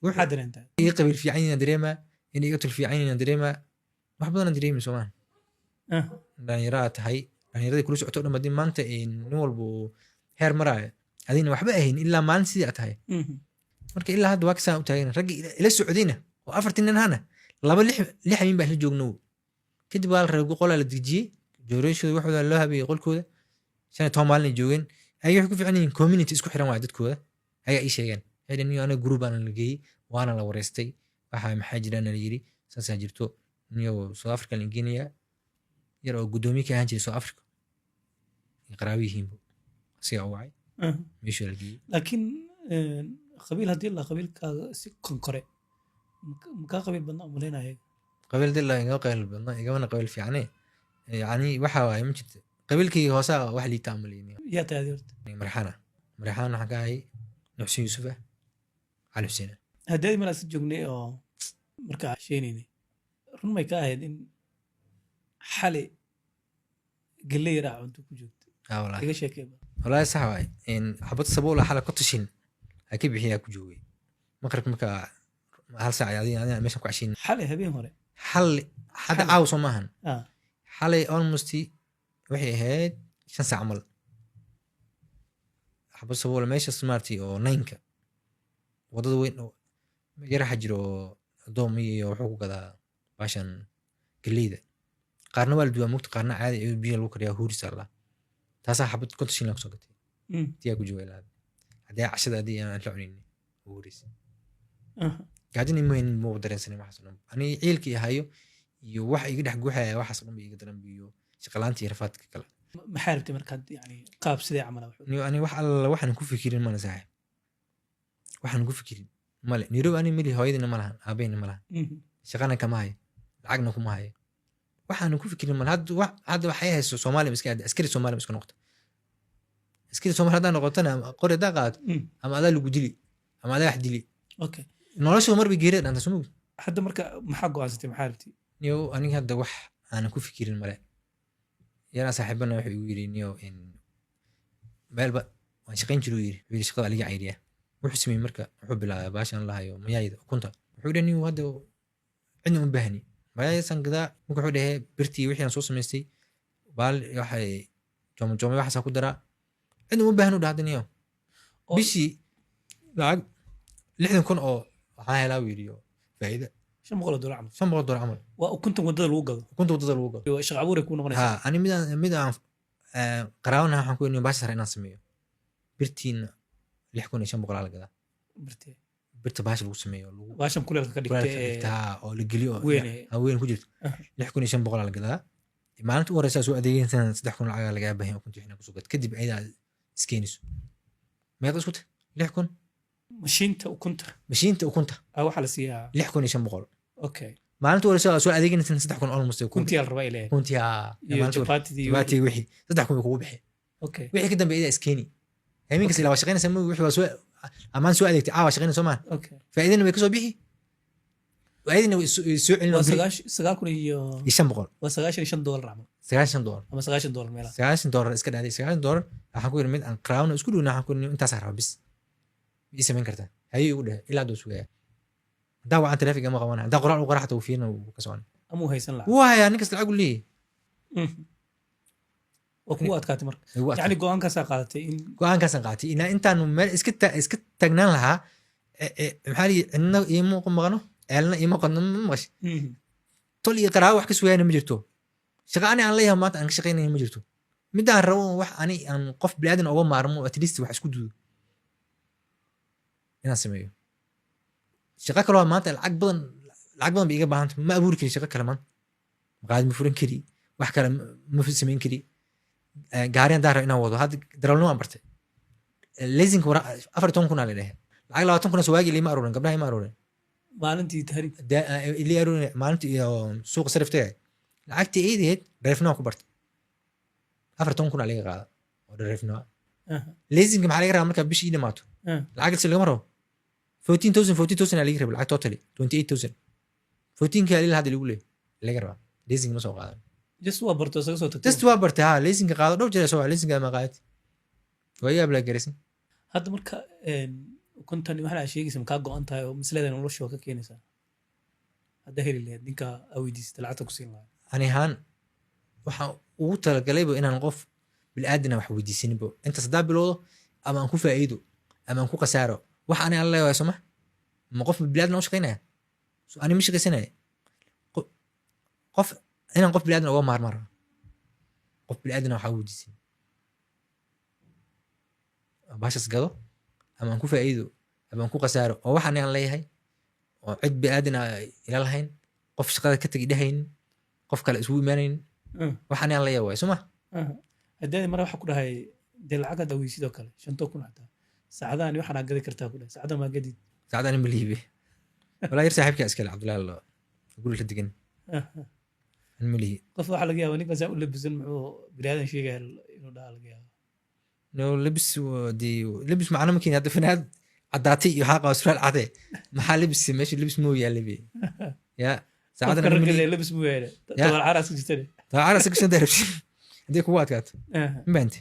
maxaa dareenta يقبل في عيننا دريمة إن يقتل في عيننا دريمة ما حبنا دريم سواء دايرات هاي دايرات كل سعوديين مدين ما أنت إن نول بو هير مرايا هذين وحبأهين إلا ما نسيت هاي marka ilaa hadda waa ka saan u taagana raggi ila socodina oo afartii nin hana laba lix min baa la joogno kadib waa la reebo qolaa la dejiyey jooreyshooda waxooda loo habeeyey qolkooda shan iyo toban maalin ay joogeen ay waxay ku fiican yihiin community isku xiran waay dadkooda ayaa ii sheegeen waxay niyo aniga group aan la geeyey waana la wareystay waxa maxaa jiraan la yiri saasaa jirto niyo South Africa la geenaya yar oo gudoomiye ka ahaan jiray South Africa qaraawi yihiin asiga u wacay meesha la geeyey laakiin qabiil haddii la qabiilkaaga si konkore makaa qabiil badna umaleynaya قبل دل لا قبل بدنا يجمعنا قبل في يعني وحوا مجد قبل كي هوسا واحد اللي تعمل yaa tahay adi horta مرحانة حكاي نحسين يوسف على حسين haddii mala si joognay oo markaa sheeynayna run may ka ahayd in xali galley raac cunto ku joogto والله iga sheekay والله صح واي إن حبط سبولا حالة كتشين أكيد بحياة كجوي مقرك مكا هل ساعة يعني أنا مش مكو عشين xali habeen hore حل حدا حل. عاوز معهن ah حالي أولمستي وحي هاد شن ساعة عمل حبط سبولا ماشي سمارتي أو نينكا wadada weyn oo yaraxa jiro doom iyo wuxuu ku gadaa baashan galeyda qaarna waa la duwaa mugta qaarna caadi ayuu biyo lagu kariyaa huuris alla taasaa xabad konton shilin kusoo gatay tiyaa ku jooga ilaada haddii cashada haddii aan la cunaynin huuris gaajin imayn muu dareensanin waxaas dhan ani ciilkii hayo iyo wax iga dhex guuxaya waxaas dhan ba iga daran biyo shaqalaantii iyo rafaadka kale maxaa rabtay markaad yani qaab sidee camala ani wax alla waxaan ku fikirin mana saaxib waxaan ku fikirin male Nairobi ani mili hooyadina ma lahan aabayna ma lahan shaqana kama hayo lacagna kuma hayo waxaan ku fikirin mal hadda waxay hayso Soomaaliya iska askari Soomaaliya iska noqoto askari Soomaaliya hadda noqotana qori daaqad ama adaa lagu dili ama adaa wax dili okay noloshu mar bi geerid anta sumug hadda marka maxaa go'aansatay maxaa rabtay niyo aniga hadda wax aan ku fikirin male yana saaxiibana wuxuu igu yiri niyo in meelba waan shaqayn jiray yiri shaqada aliga cayriya wuxuu sameeyay marka wuxuu bilaabay baashan la hayo mayayda kunta wuxuu dhani hadda cidna u baahni mayay sangada wuxuu dhahay birtii wixii aan soo sameystay baal waxay joom waxa ku dara cidna u baahnu dhaadaniyo bishii lacag 60 kun oo waxa helaa wiiriyo faa'iido $500 camal $500 camal waa ukuntan wadada lagu gado shaqo abuur ay ku noqonaysaa ha ani mid aan qaraawna waxaan ku inuu baashar inaan sameeyo birtiin 6500 la gadaa birta baash lagu sameeyo baashan kuleelka ka dhigtay oo la geliyo weyn ku jirto 6500 la gadaa maalinta ugu horeysa soo adeegaysan 3000 lacag laga baahan oo kunti xina ku soo gad kadib ayda iskeenayso meeqa isku 6000 mashiinta ukunta waxa la siiyaa 6500 okay maalinta wala soo adeeganaysan 3 kun almost kuntii al rabaa ilaahay kunti iyo jabaatidii baati wixii 3 kun kugu bixi okay wixii ka dambeeyay iskeeni habeenkaas ilaa shaqeynaysa ma wixii waa soo amaan soo adeegtay shaqeynaysa Soomaan okay faa'iidana way ka soo bixi faa'iidana way soo celin waa 9 iyo 500 waa $95 camal $90 ama $90 meelaha $90 iska dhaaday $90 waxaan ku yiri mid aan crown isku dhuna waxaan ku yiri intaas raba bis ii sameyn kartaa hayi ugu dhahay ilaa doo sugaya hadaa waan traffic ama qabanaa hadaa qoraal u qaraxta uu fiirna uu ka socon ama uu haysan lacag waa yaa ninkas lacag u leeyahay waa kuwa adkaatay marka yani go'aankaasaa qaadatay in go'aankaasan qaatay inaa intaan meel iska tagnaan lahaa maxaa lii cidna iima maqano eelna iima qadno ma maqash tol iyo qaraabo wax ka sugayana ma jirto shaqa ani aan leeyahay maanta aan ka shaqaynaya ma jirto midaan rabo wax ani aan qof biniaadan uga maarmo at least wax isku duudo inaan sameeyo shaqa kaloo maanta lacag badan bay iga baahanta ma abuuri kari shaqa kale maanta maqaad ma furan kari wax kale ma samayn kari gaariyan daara inaan wado hadda daralnimo aan bartay leasing 14 kun la dhahay lacag 20 kun soo waagi lima aruurin gabdhaha ima aruurin maalintii tahriib ili aruurin maalintii iyo suuq sarifta lacagtii eedeed reefnaa ku bartay 14 kun laga qaada oo reefnaa leasing maxaa laga rabaa marka bishii dhamaato lacag si laga maro 14000 laga rabaa lacag totally 28000 14 ka ilaa hadda lagu leeyahay laga rabaa leasing ma soo qaadan just waa barto saga soo tagtay just waa bartay leasing qaado dhowr jeer soo leasing ma qaad way yaab la garisin hadda marka kuntan waxa la sheegaysa ka go'an tahay oo misladan nolosha ka keenaysa hadda heli leed ninka aweydiista lacagta ku siin lahaa ani ahaan waxa ugu talagalayba inaan qof bilaadan wax weydiisinbo inta sadaa bilowdo ama aan ku faa'iido ama aan ku qasaaro wax ani alla leeyahay soma ma qof bilaadan u shaqeynaya soo ani ma shaqeysanay qof inaan qof bilaadan uga maarmaro qof bilaadan waxa weydiisin baashas gado ama aan ku faa'iido ama aan ku qasaaro oo wax ani aan leeyahay oo cid bilaadan ila lahayn qof shaqada ka tagi dhahayn qof kale isugu imaanayn waxaan aan leeyahay soma haddii mar waxa ku dhahay dee lacag aad aweysid oo kale 5 kun hataa saacadahan waxaan gadi kartaa ku dhahay saacada ma gadid saacadahan ma liibe wala yar saaxiibka iskale Cabdullaahi Allah guriga degan an mali qof waxa laga yaabaa ninka saa u labisan muxuu bilaadan sheegay inuu dhaal laga yaabo no labis macna ma keen hadda fanaad cadaatay iyo xaqa Australia cade maxaa labis meesha labis moo yaalabi ya saacadahan ma liibe labis moo yaala tabar caras jirtay tacaras ka soo darabsi hadii ku waadkaat maanta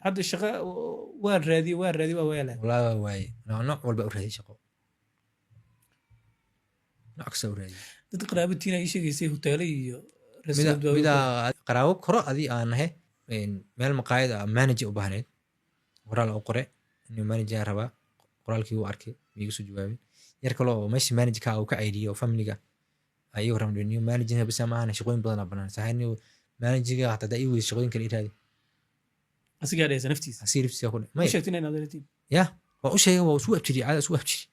hadda shaqa waan raadi waa weela walaa waay nooc walba u raadi shaqo nooc soo raadi dad qaraabatiina ay sheegaysay hoteelay iyo mida qaraabo koro adii aan nahay meel maqaayad manager u baahneed qoraal oo qore inuu manager raba qoraalkii uu arkay igu soo jawaabay yar kale oo meesha manager ka uu ka aydiyo family-ga ayuu rabay inuu manager bas ma ahan shaqooyin badan banaan saxayni manager hatta da igu shaqooyin kale iraadi asiga dhees naftiisa asiiribsiga ku ma sheegtay inaad leedahay ya waa u sheegay waa suu abjiri caada suu abjiri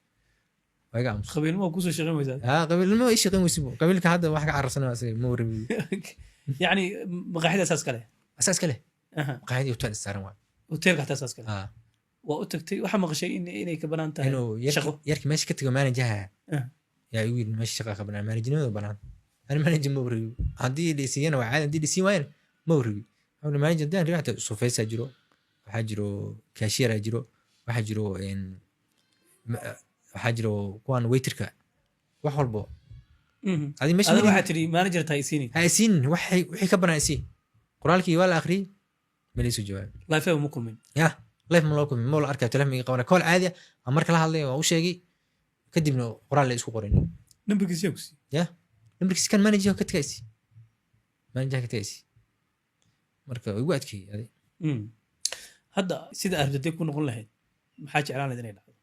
waaga am qabiilmo ku soo shaqeynaysaa qabiilmo ay shaqeynaysaa qabiilka hadda wax ka cararsanaa asay ma warabi yani maqaaxida asaas kale maqaaxida hotel saaran waa hotelka xataa asaas kale waa u tagtay waxa maqashay inay ka banaan tahay shaqo yarki meesha ka tago manager yaa igu yiri meesha shaqa ka banaan manager banaan ani manager ma warabi hadii dhisiyana waa caadi hadii dhisiin waayna ma warabi أنا ما أجي دان ريحته سوفيس أجرو وحجرو كاشير أجرو وحجرو وحجرو كوان ويتركا وحولبو هذه مش هذا واحد تري مانجر تايسيني هايسين وحي كبرنا يسي قرالك ولا آخري مليسو جواب لا يفهم مكم من يا لايف ملوكم من مول أركب تلمي قونا كل عادية أمرك لها اللي وشيء كدي منه قرال اللي يسوق قرين نمبركس يوكسي يا نمبركس كان مانجر كتكايسي مانجر كتكايسي marka way waadkii adi hadda sida ardaday ku noqon lahayd maxaa jeclaan lahayd inay dhacdo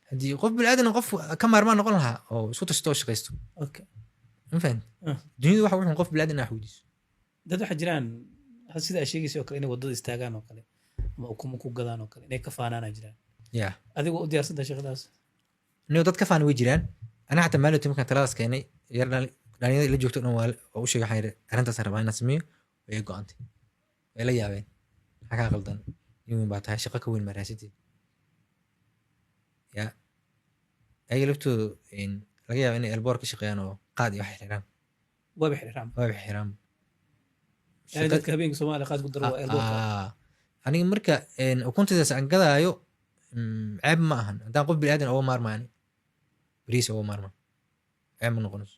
hadii qof bilaadan qof ka maarmaan noqon lahaa oo isku tasto shaqeysto okay ma fahant dunida waxa wuxuu qof bilaadan ah wadiis dad waxa jiraan sida ay sheegayso kale inay wadada istaagaan oo kale ama ukuma ku gadaan oo kale inay ka faanaana jiraan ya adigu u diyaarsan shaqadaas inuu dad ka faan way jiraan ana xataa maalintii markaan taladaas keenay yar dhalinyarada ila joogto dhan waa u sheegay xayir arintaas rabaa inaan sameeyo way go'antay way la yaabeen xagaa qaldan inuu baa tahay shaqo ka weyn maraasitid ya ay laftoodu in laga yaabo inay elboor ka shaqeeyaan oo qaad iyo wax xiraan waa bixiraan waa xiraan yani dadka habeenka Soomaaliya qaad ku daro waa airportka aniga marka ukuntidaas aan gadaayo ceeb ma ahan haddaan qof biniaadan uga maarmaani bariis uga maarmaan ceeb ma noqonayso